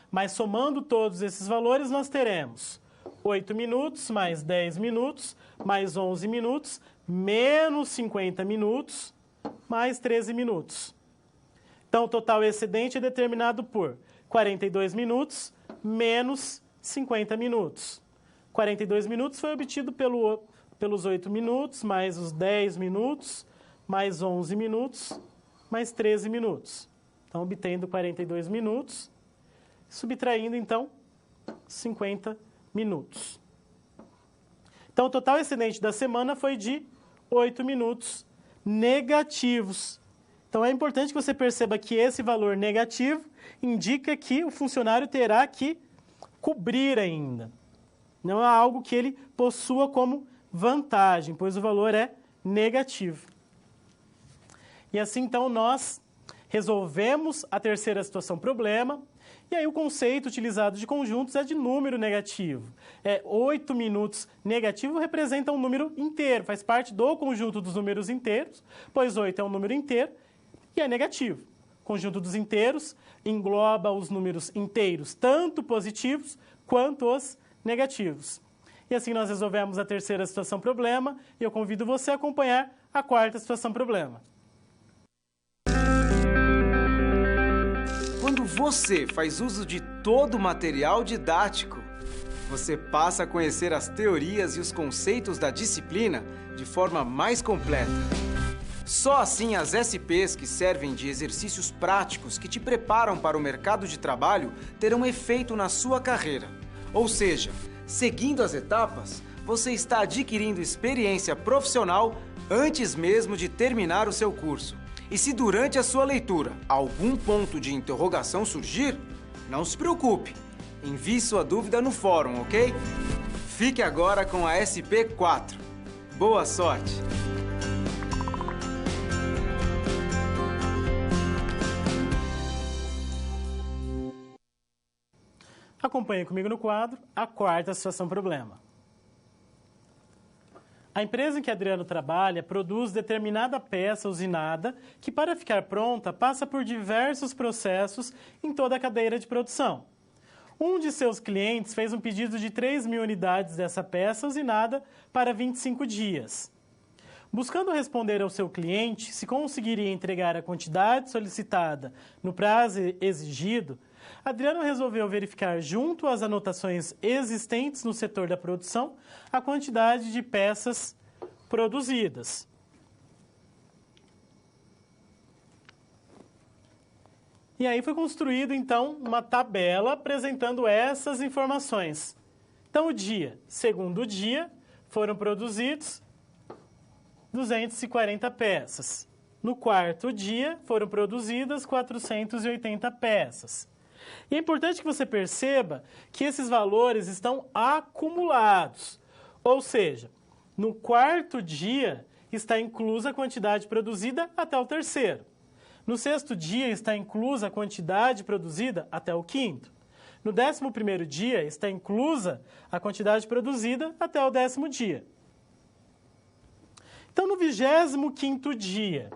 Mas somando todos esses valores, nós teremos 8 minutos, mais 10 minutos, mais 11 minutos, menos 50 minutos, mais 13 minutos. Então, o total excedente é determinado por 42 minutos, menos 50 minutos. 42 minutos foi obtido pelos 8 minutos, mais os 10 minutos, mais 11 minutos, mais 13 minutos. Então, obtendo 42 minutos, subtraindo, então, 50 minutos. Então, o total excedente da semana foi de 8 minutos negativos. Então, é importante que você perceba que esse valor negativo indica que o funcionário terá que cobrir ainda. Não é algo que ele possua como vantagem, pois o valor é negativo. E assim, então, nós resolvemos a terceira situação problema. E aí o conceito utilizado de conjuntos é de número negativo. 8 minutos negativo representa um número inteiro, faz parte do conjunto dos números inteiros, pois 8 é um número inteiro e é negativo. O conjunto dos inteiros engloba os números inteiros, tanto positivos quanto os negativos. E assim nós resolvemos a terceira situação problema e eu convido você a acompanhar a quarta situação problema. Quando você faz uso de todo o material didático, você passa a conhecer as teorias e os conceitos da disciplina de forma mais completa. Só assim as SPs que servem de exercícios práticos que te preparam para o mercado de trabalho terão efeito na sua carreira. Ou seja, seguindo as etapas, você está adquirindo experiência profissional antes mesmo de terminar o seu curso. E se durante a sua leitura algum ponto de interrogação surgir, não se preocupe. Envie sua dúvida no fórum, ok? Fique agora com a SP4. Boa sorte! Acompanhe comigo no quadro a quarta situação problema. A empresa em que Adriano trabalha produz determinada peça usinada que, para ficar pronta, passa por diversos processos em toda a cadeia de produção. Um de seus clientes fez um pedido de 3.000 unidades dessa peça usinada para 25 dias. Buscando responder ao seu cliente se conseguiria entregar a quantidade solicitada no prazo exigido, Adriano resolveu verificar, junto às anotações existentes no setor da produção, a quantidade de peças produzidas. E aí foi construída, então, uma tabela apresentando essas informações. Então, o dia, segundo dia, foram produzidos 240 peças. No quarto dia, foram produzidas 480 peças. E é importante que você perceba que esses valores estão acumulados. Ou seja, no quarto dia está inclusa a quantidade produzida até o terceiro. No sexto dia está inclusa a quantidade produzida até o quinto. No 11º dia está inclusa a quantidade produzida até o 10º dia. Então, no 25º dia,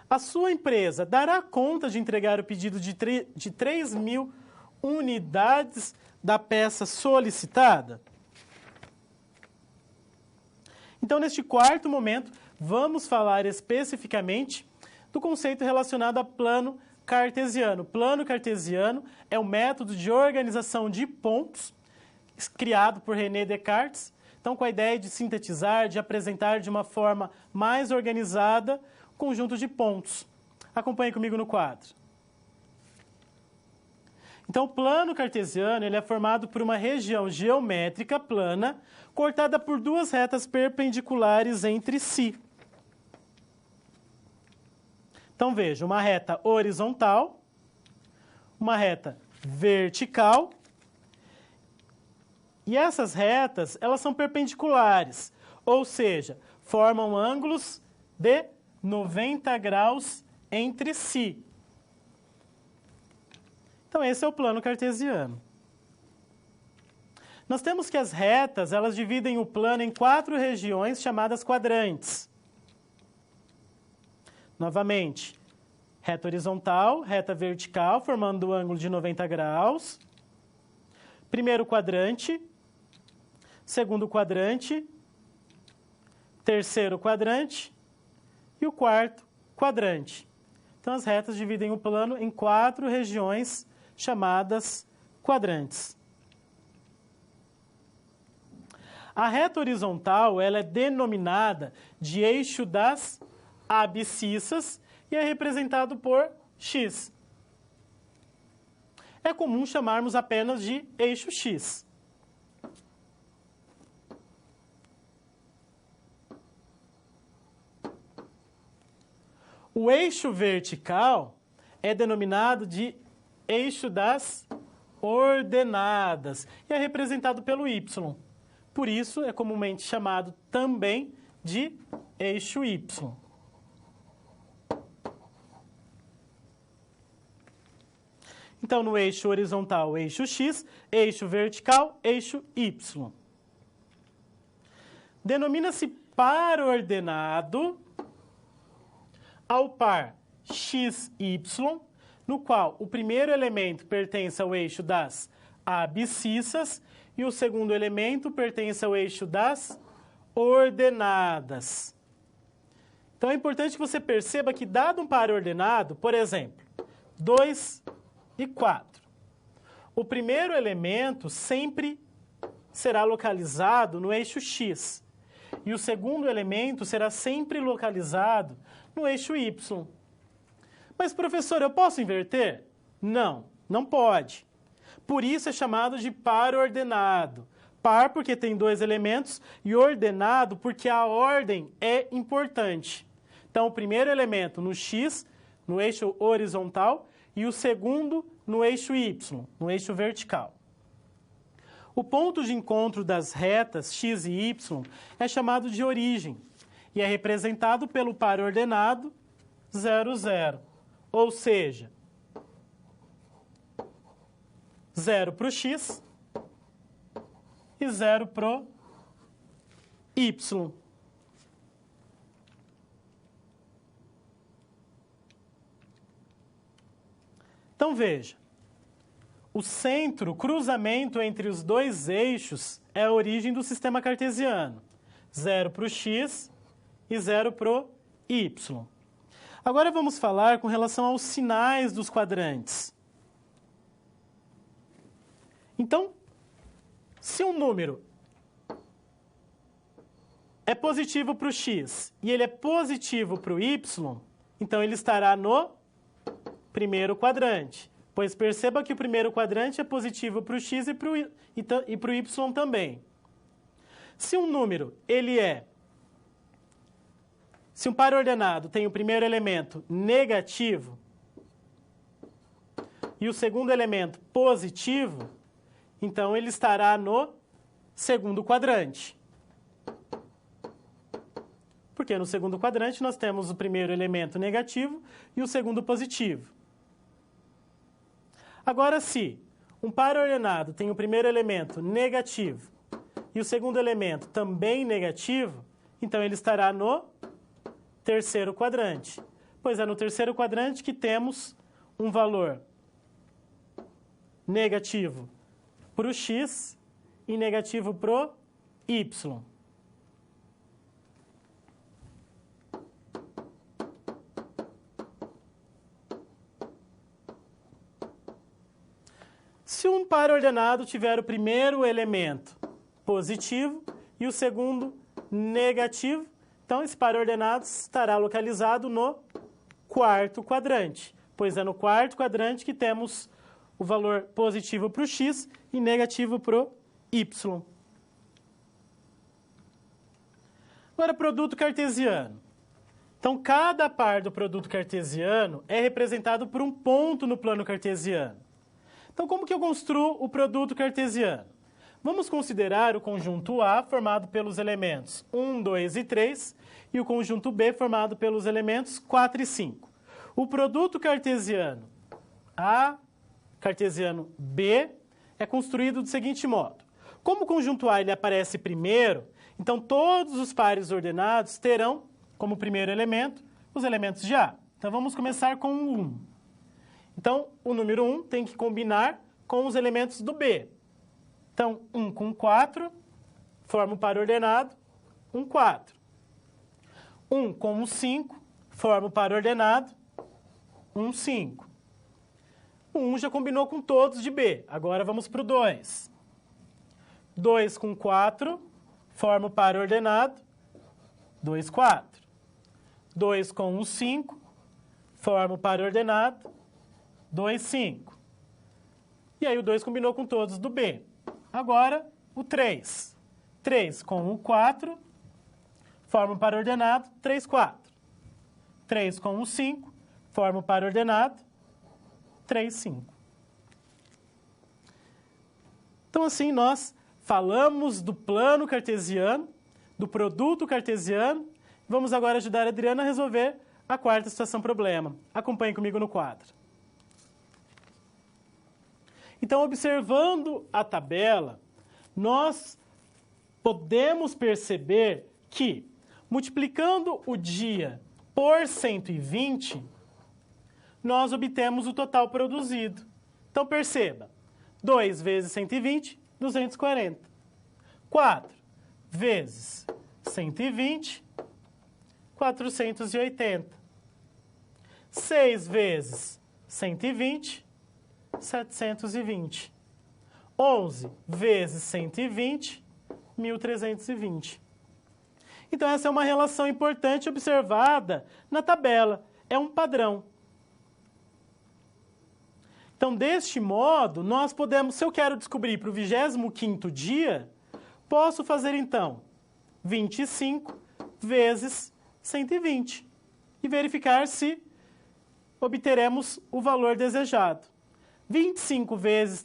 a sua empresa dará conta de entregar o pedido de 3.000 unidades da peça solicitada? Então, neste quarto momento, vamos falar especificamente do conceito relacionado a plano cartesiano. Plano cartesiano é um método de organização de pontos criado por René Descartes, então com a ideia de sintetizar, de apresentar de uma forma mais organizada o conjunto de pontos. Acompanhe comigo no quadro. Então, o plano cartesiano ele é formado por uma região geométrica plana cortada por duas retas perpendiculares entre si. Então, veja, uma reta horizontal, uma reta vertical, e essas retas, elas são perpendiculares, ou seja, formam ângulos de 90 graus entre si. Então, esse é o plano cartesiano. Nós temos que as retas, elas dividem o plano em 4 regiões chamadas quadrantes. Novamente, reta horizontal, reta vertical, formando o ângulo de 90 graus. Primeiro quadrante, segundo quadrante, terceiro quadrante e o quarto quadrante. Então, as retas dividem o plano em 4 regiões chamadas quadrantes. A reta horizontal ela é denominada de eixo das abscissas e é representado por x. É comum chamarmos apenas de eixo x. O eixo vertical é denominado de eixo das ordenadas e é representado pelo y. Por isso, é comumente chamado também de eixo y. Então, no eixo horizontal, eixo x, eixo vertical, eixo y. Denomina-se par ordenado ao par x, y, no qual o primeiro elemento pertence ao eixo das abscissas e o segundo elemento pertence ao eixo das ordenadas. Então, é importante que você perceba que, dado um par ordenado, por exemplo, 2 e 4, o primeiro elemento sempre será localizado no eixo x e o segundo elemento será sempre localizado no eixo y. Mas, professor, eu posso inverter? Não, não pode. Por isso é chamado de par ordenado. Par porque tem 2 elementos e ordenado porque a ordem é importante. Então, o primeiro elemento no x, no eixo horizontal, e o segundo no eixo y, no eixo vertical. O ponto de encontro das retas x e y é chamado de origem e é representado pelo par ordenado 0, 0. Ou seja, 0 para o x e 0 para o y. Então, veja, o centro, o cruzamento entre os 2 eixos é a origem do sistema cartesiano. 0 para o x e 0 para o y. Agora vamos falar com relação aos sinais dos quadrantes. Então, se um número é positivo para o x e ele é positivo para o y, então ele estará no primeiro quadrante. Pois perceba que o primeiro quadrante é positivo para o x e para o y também. Se um número, se um par ordenado tem o primeiro elemento negativo e o segundo elemento positivo, então ele estará no segundo quadrante. Porque no segundo quadrante nós temos o primeiro elemento negativo e o segundo positivo. Agora, se um par ordenado tem o primeiro elemento negativo e o segundo elemento também negativo, então ele estará no terceiro quadrante. Pois é no terceiro quadrante que temos um valor negativo para o x e negativo para o y. Se um par ordenado tiver o primeiro elemento positivo e o segundo negativo, então esse par ordenado estará localizado no quarto quadrante, pois é no quarto quadrante que temos o valor positivo para o x e negativo para o y. Agora, produto cartesiano. Então, cada par do produto cartesiano é representado por um ponto no plano cartesiano. Então, como que eu construo o produto cartesiano? Vamos considerar o conjunto A formado pelos elementos 1, 2 e 3 e o conjunto B formado pelos elementos 4 e 5. O produto cartesiano A, cartesiano B, é construído do seguinte modo. Como o conjunto A ele aparece primeiro, então todos os pares ordenados terão como primeiro elemento os elementos de A. Então vamos começar com o 1. Então o número 1 tem que combinar com os elementos do B. Então 1 com 4 forma o par ordenado 1, 4. 1 com o 5 forma o par ordenado 1, 5. O 1 já combinou com todos de B. Agora vamos para o 2. 2 com 4 forma o par ordenado 2, 4. 2 com o 5 forma o par ordenado 2, 5. E aí o 2 combinou com todos do B. Agora o 3. 3 com o 4 forma o par ordenado 3, 4. 3 com o 5 forma o par ordenado 3, 5. Então, assim, nós falamos do plano cartesiano, do produto cartesiano. Vamos agora ajudar a Adriana a resolver a quarta situação problema. Acompanhe comigo no quadro. Então, observando a tabela, nós podemos perceber que, multiplicando o dia por 120, nós obtemos o total produzido. Então, perceba, 2 vezes 120, 240. 4 vezes 120, 480. 6 vezes 120, 720. 11 vezes 120, 1.320. Então, essa é uma relação importante observada na tabela. É um padrão. Então, deste modo, nós podemos, se eu quero descobrir para o 25º dia, posso fazer, então, 25 vezes 120 e verificar se obteremos o valor desejado. 25 vezes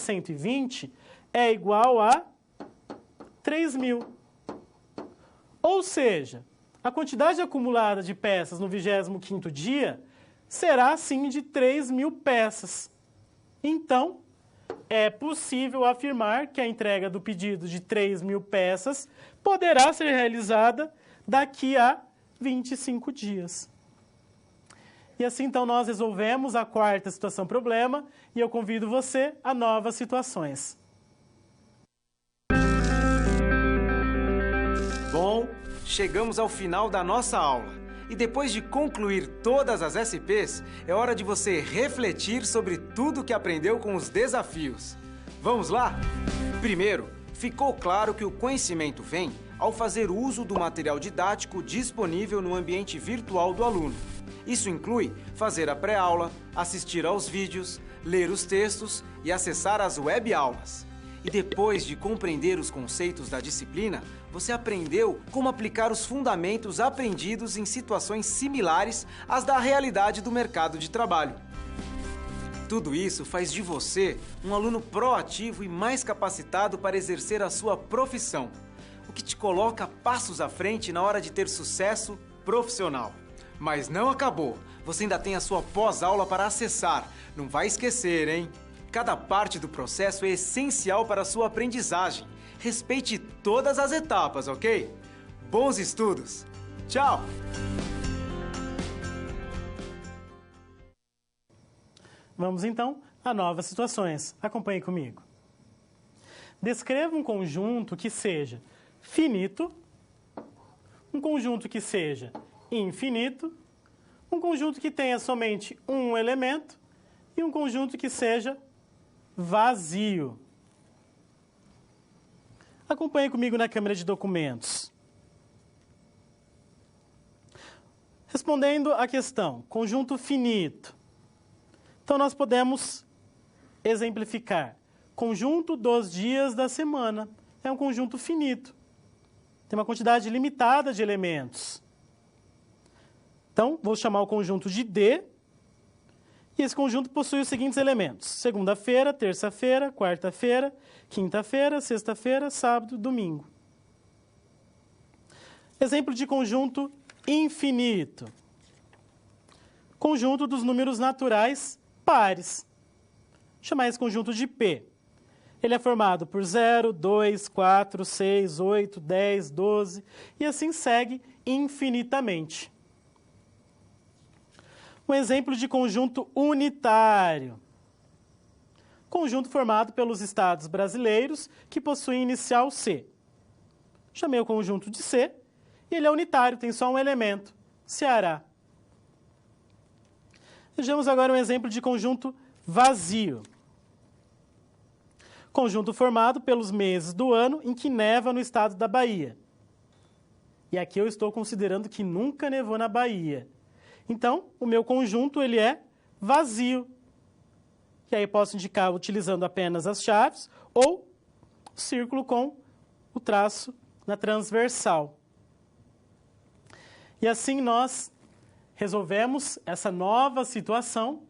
120 é igual a 3.000. Ou seja, a quantidade acumulada de peças no 25º dia será, sim, de 3.000 peças. Então, é possível afirmar que a entrega do pedido de 3.000 peças poderá ser realizada daqui a 25 dias. E assim, então, nós resolvemos a quarta situação problema e eu convido você a novas situações. Bom, chegamos ao final da nossa aula. E depois de concluir todas as SPs, é hora de você refletir sobre tudo que aprendeu com os desafios. Vamos lá? Primeiro, ficou claro que o conhecimento vem ao fazer uso do material didático disponível no ambiente virtual do aluno. Isso inclui fazer a pré-aula, assistir aos vídeos, ler os textos e acessar as web-aulas. E depois de compreender os conceitos da disciplina, você aprendeu como aplicar os fundamentos aprendidos em situações similares às da realidade do mercado de trabalho. Tudo isso faz de você um aluno proativo e mais capacitado para exercer a sua profissão, o que te coloca passos à frente na hora de ter sucesso profissional. Mas não acabou, você ainda tem a sua pós-aula para acessar. Não vai esquecer, hein? Cada parte do processo é essencial para a sua aprendizagem. Respeite todas as etapas, ok? Bons estudos! Tchau! Vamos, então, a novas situações. Acompanhe comigo. Descreva um conjunto que seja finito, um conjunto que seja infinito, um conjunto que tenha somente um elemento e um conjunto que seja vazio. Acompanhe comigo na câmera de documentos. Respondendo à questão, conjunto finito. Então, nós podemos exemplificar. Conjunto dos dias da semana. É um conjunto finito. Tem uma quantidade limitada de elementos. Então, vou chamar o conjunto de D. E esse conjunto possui os seguintes elementos: segunda-feira, terça-feira, quarta-feira, quinta-feira, sexta-feira, sábado, domingo. Exemplo de conjunto infinito. Conjunto dos números naturais pares. Vou chamar esse conjunto de P. Ele é formado por 0, 2, 4, 6, 8, 10, 12 e assim segue infinitamente. Um exemplo de conjunto unitário. Conjunto formado pelos estados brasileiros que possuem inicial C. Chamei o conjunto de C e ele é unitário, tem só um elemento, Ceará. Vejamos agora um exemplo de conjunto vazio. Conjunto formado pelos meses do ano em que neva no estado da Bahia. E aqui eu estou considerando que nunca nevou na Bahia. Então, o meu conjunto ele é vazio. E aí posso indicar utilizando apenas as chaves ou o círculo com o traço na transversal. E assim nós resolvemos essa nova situação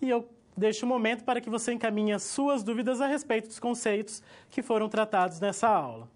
e eu deixo um momento para que você encaminhe as suas dúvidas a respeito dos conceitos que foram tratados nessa aula.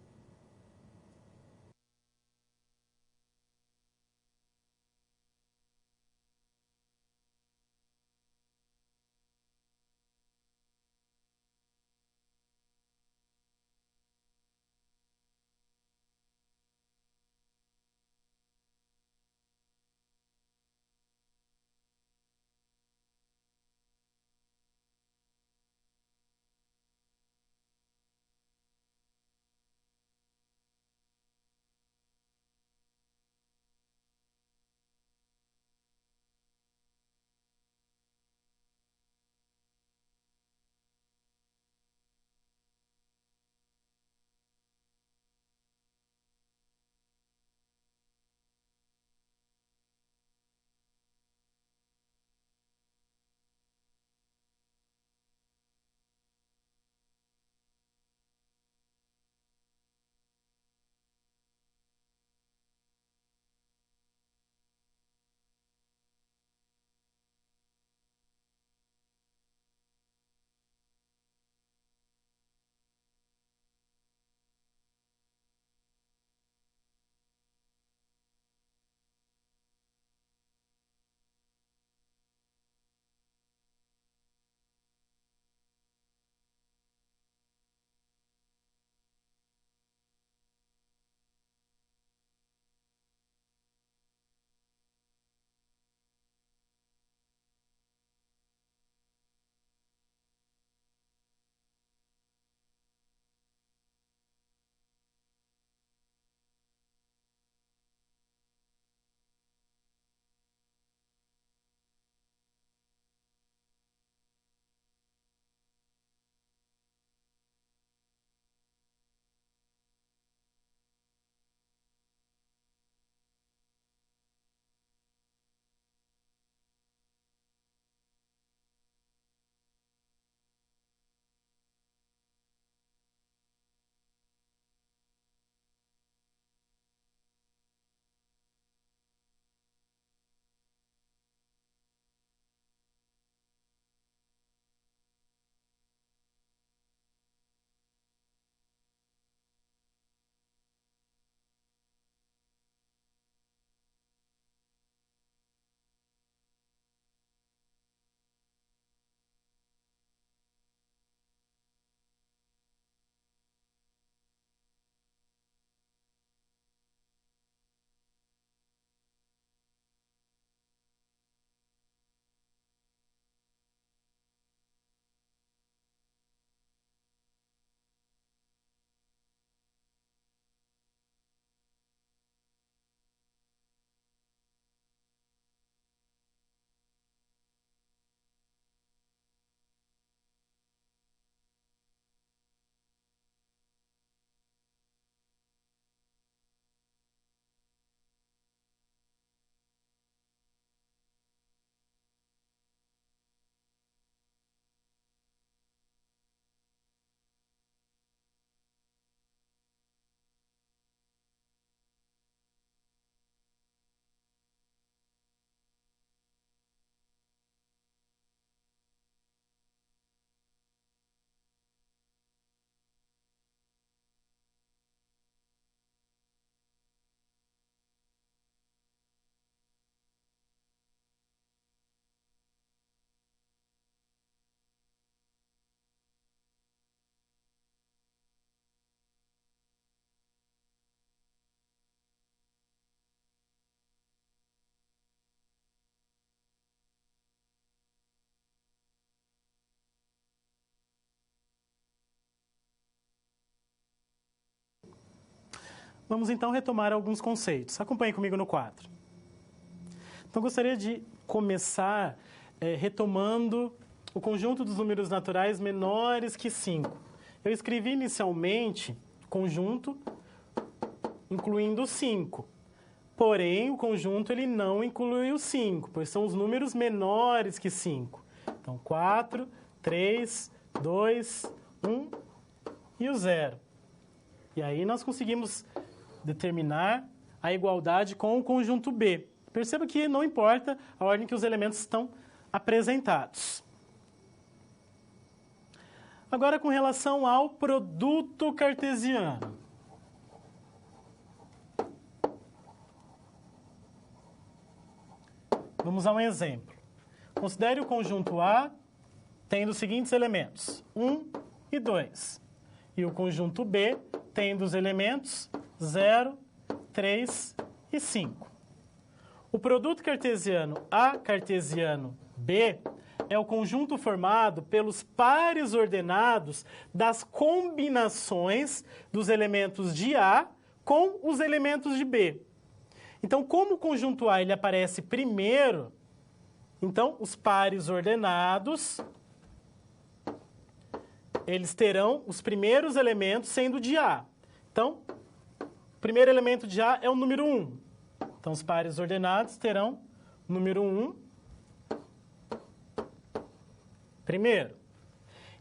Vamos então retomar alguns conceitos. Acompanhe comigo no quadro. Então, gostaria de começar retomando o conjunto dos números naturais menores que 5. Eu escrevi inicialmente conjunto incluindo 5. Porém, o conjunto ele não inclui o 5, pois são os números menores que 5. Então, 4, 3, 2, 1 e o 0. E aí nós conseguimos determinar a igualdade com o conjunto B. Perceba que não importa a ordem que os elementos estão apresentados. Agora, com relação ao produto cartesiano. Vamos a um exemplo. Considere o conjunto A tendo os seguintes elementos, 1 e 2. E o conjunto B tendo os elementos 0, 3 e 5. O produto cartesiano A cartesiano B é o conjunto formado pelos pares ordenados das combinações dos elementos de A com os elementos de B. Então, como o conjunto A ele aparece primeiro, então os pares ordenados, eles terão os primeiros elementos sendo de A. Então, o primeiro elemento de A é o número 1. Então, os pares ordenados terão número 1 primeiro.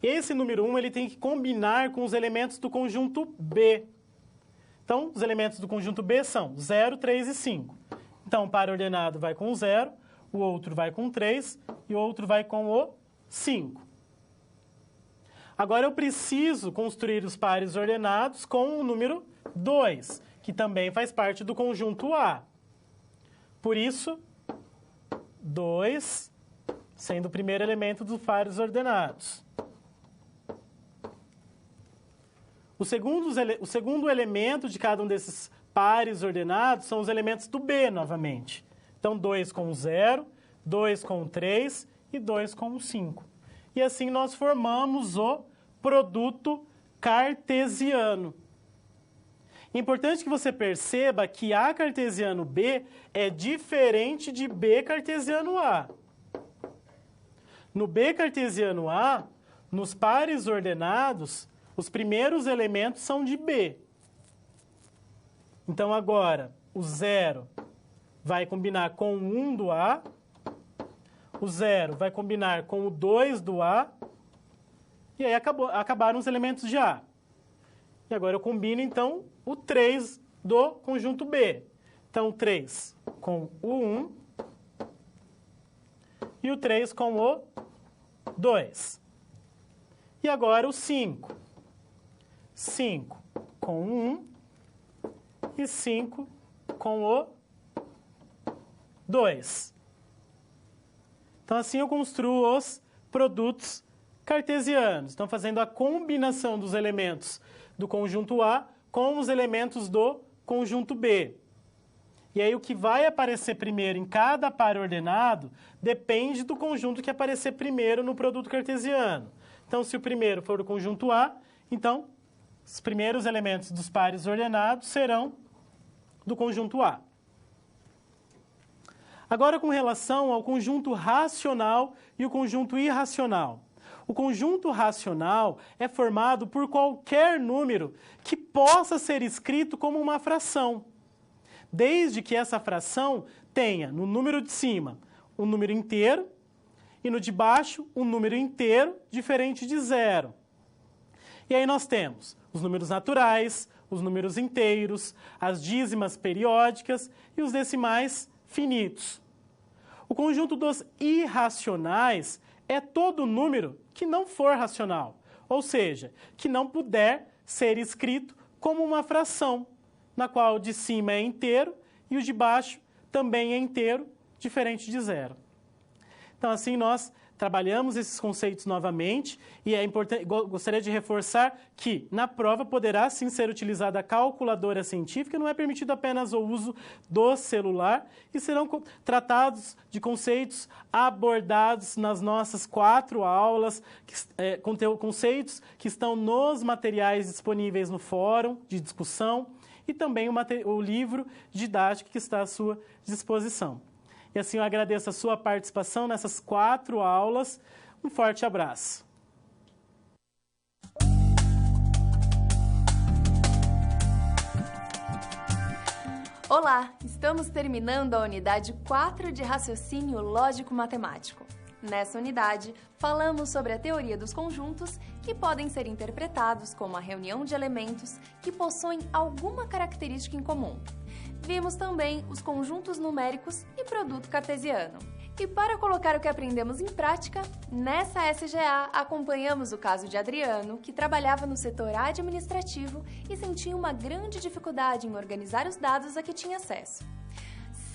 Esse número 1 ele tem que combinar com os elementos do conjunto B. Então, os elementos do conjunto B são 0, 3 e 5. Então, o par ordenado vai com o 0, o outro vai com o 3 e o outro vai com o 5. Agora, eu preciso construir os pares ordenados com o número 2, que também faz parte do conjunto A. Por isso, 2 sendo o primeiro elemento dos pares ordenados. O segundo elemento de cada um desses pares ordenados são os elementos do B, novamente. Então, 2 com o 0, 2 com o 3 e 2 com o 5. E assim nós formamos o produto cartesiano. É importante que você perceba que A cartesiano B é diferente de B cartesiano A. No B cartesiano A, nos pares ordenados, os primeiros elementos são de B. Então, agora, o 0 vai combinar com o 1 do A, o 0 vai combinar com o 2 do A, e aí acabaram os elementos de A. E agora eu combino, então, o 3 do conjunto B. Então, o 3 com o 1 e o 3 com o 2. E agora o 5. 5 com o 1 e 5 com o 2. Então, assim eu construo os produtos cartesianos. Estão fazendo a combinação dos elementos do conjunto A com os elementos do conjunto B. E aí o que vai aparecer primeiro em cada par ordenado depende do conjunto que aparecer primeiro no produto cartesiano. Então, se o primeiro for o conjunto A, então os primeiros elementos dos pares ordenados serão do conjunto A. Agora, com relação ao conjunto racional e o conjunto irracional. O conjunto racional é formado por qualquer número que possa ser escrito como uma fração, desde que essa fração tenha no número de cima um número inteiro e no de baixo um número inteiro diferente de 0. E aí nós temos os números naturais, os números inteiros, as dízimas periódicas e os decimais finitos. O conjunto dos irracionais é todo número que não for racional, ou seja, que não puder ser escrito como uma fração, na qual o de cima é inteiro e o de baixo também é inteiro, diferente de 0. Então, assim, nós trabalhamos esses conceitos novamente e é importante, gostaria de reforçar que na prova poderá sim ser utilizada a calculadora científica, não é permitido apenas o uso do celular e serão tratados de conceitos abordados nas nossas 4 aulas, conceitos que estão nos materiais disponíveis no fórum de discussão e também o livro didático que está à sua disposição. E assim eu agradeço a sua participação nessas 4 aulas. Um forte abraço. Olá, estamos terminando a unidade 4 de Raciocínio Lógico-Matemático. Nessa unidade, falamos sobre a teoria dos conjuntos que podem ser interpretados como a reunião de elementos que possuem alguma característica em comum. Vimos também os conjuntos numéricos e produto cartesiano. E para colocar o que aprendemos em prática, nessa SGA acompanhamos o caso de Adriano, que trabalhava no setor administrativo e sentia uma grande dificuldade em organizar os dados a que tinha acesso.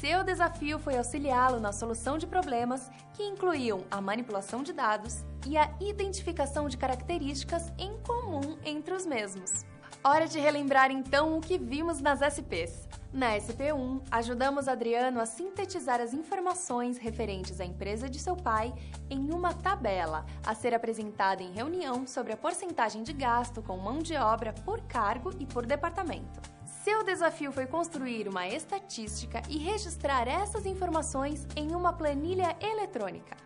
Seu desafio foi auxiliá-lo na solução de problemas que incluíam a manipulação de dados e a identificação de características em comum entre os mesmos. Hora de relembrar então o que vimos nas SPs. Na SP1, ajudamos Adriano a sintetizar as informações referentes à empresa de seu pai em uma tabela a ser apresentada em reunião sobre a porcentagem de gasto com mão de obra por cargo e por departamento. Seu desafio foi construir uma estatística e registrar essas informações em uma planilha eletrônica.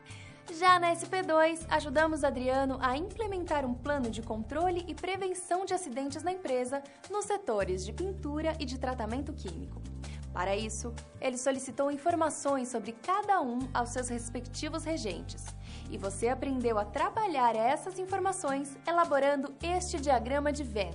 Já na SP2, ajudamos Adriano a implementar um plano de controle e prevenção de acidentes na empresa nos setores de pintura e de tratamento químico. Para isso, ele solicitou informações sobre cada um aos seus respectivos regentes. E você aprendeu a trabalhar essas informações elaborando este diagrama de Venn.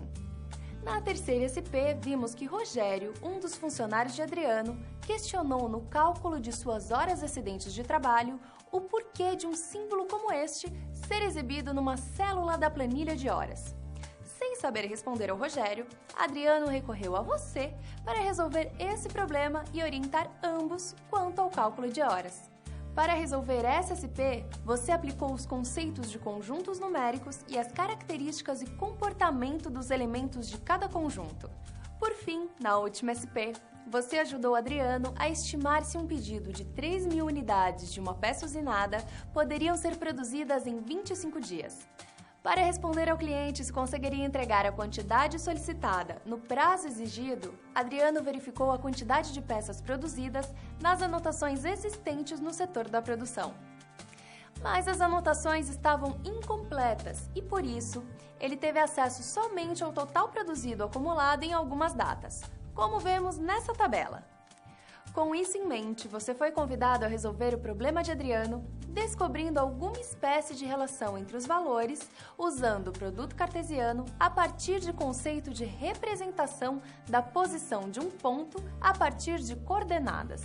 Na terceira SP, vimos que Rogério, um dos funcionários de Adriano, questionou no cálculo de suas horas excedentes de trabalho o porquê de um símbolo como este ser exibido numa célula da planilha de horas. Sem saber responder ao Rogério, Adriano recorreu a você para resolver esse problema e orientar ambos quanto ao cálculo de horas. Para resolver essa SP, você aplicou os conceitos de conjuntos numéricos e as características e comportamento dos elementos de cada conjunto. Por fim, na última SP, você ajudou Adriano a estimar se um pedido de 3.000 unidades de uma peça usinada poderiam ser produzidas em 25 dias. Para responder ao cliente se conseguiria entregar a quantidade solicitada no prazo exigido, Adriano verificou a quantidade de peças produzidas nas anotações existentes no setor da produção. Mas as anotações estavam incompletas e, por isso, ele teve acesso somente ao total produzido acumulado em algumas datas, como vemos nessa tabela. Com isso em mente, você foi convidado a resolver o problema de Adriano, descobrindo alguma espécie de relação entre os valores, usando o produto cartesiano a partir de conceito de representação da posição de um ponto a partir de coordenadas.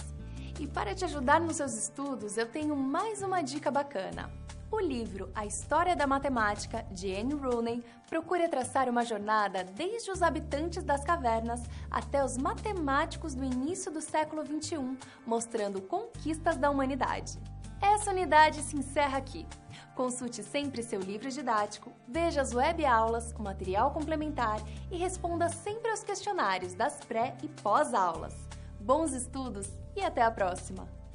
E para te ajudar nos seus estudos, eu tenho mais uma dica bacana. O livro A História da Matemática, de Anne Rooney, procura traçar uma jornada desde os habitantes das cavernas até os matemáticos do início do século XXI, mostrando conquistas da humanidade. Essa unidade se encerra aqui. Consulte sempre seu livro didático, veja as web-aulas, o material complementar e responda sempre aos questionários das pré- e pós-aulas. Bons estudos e até a próxima!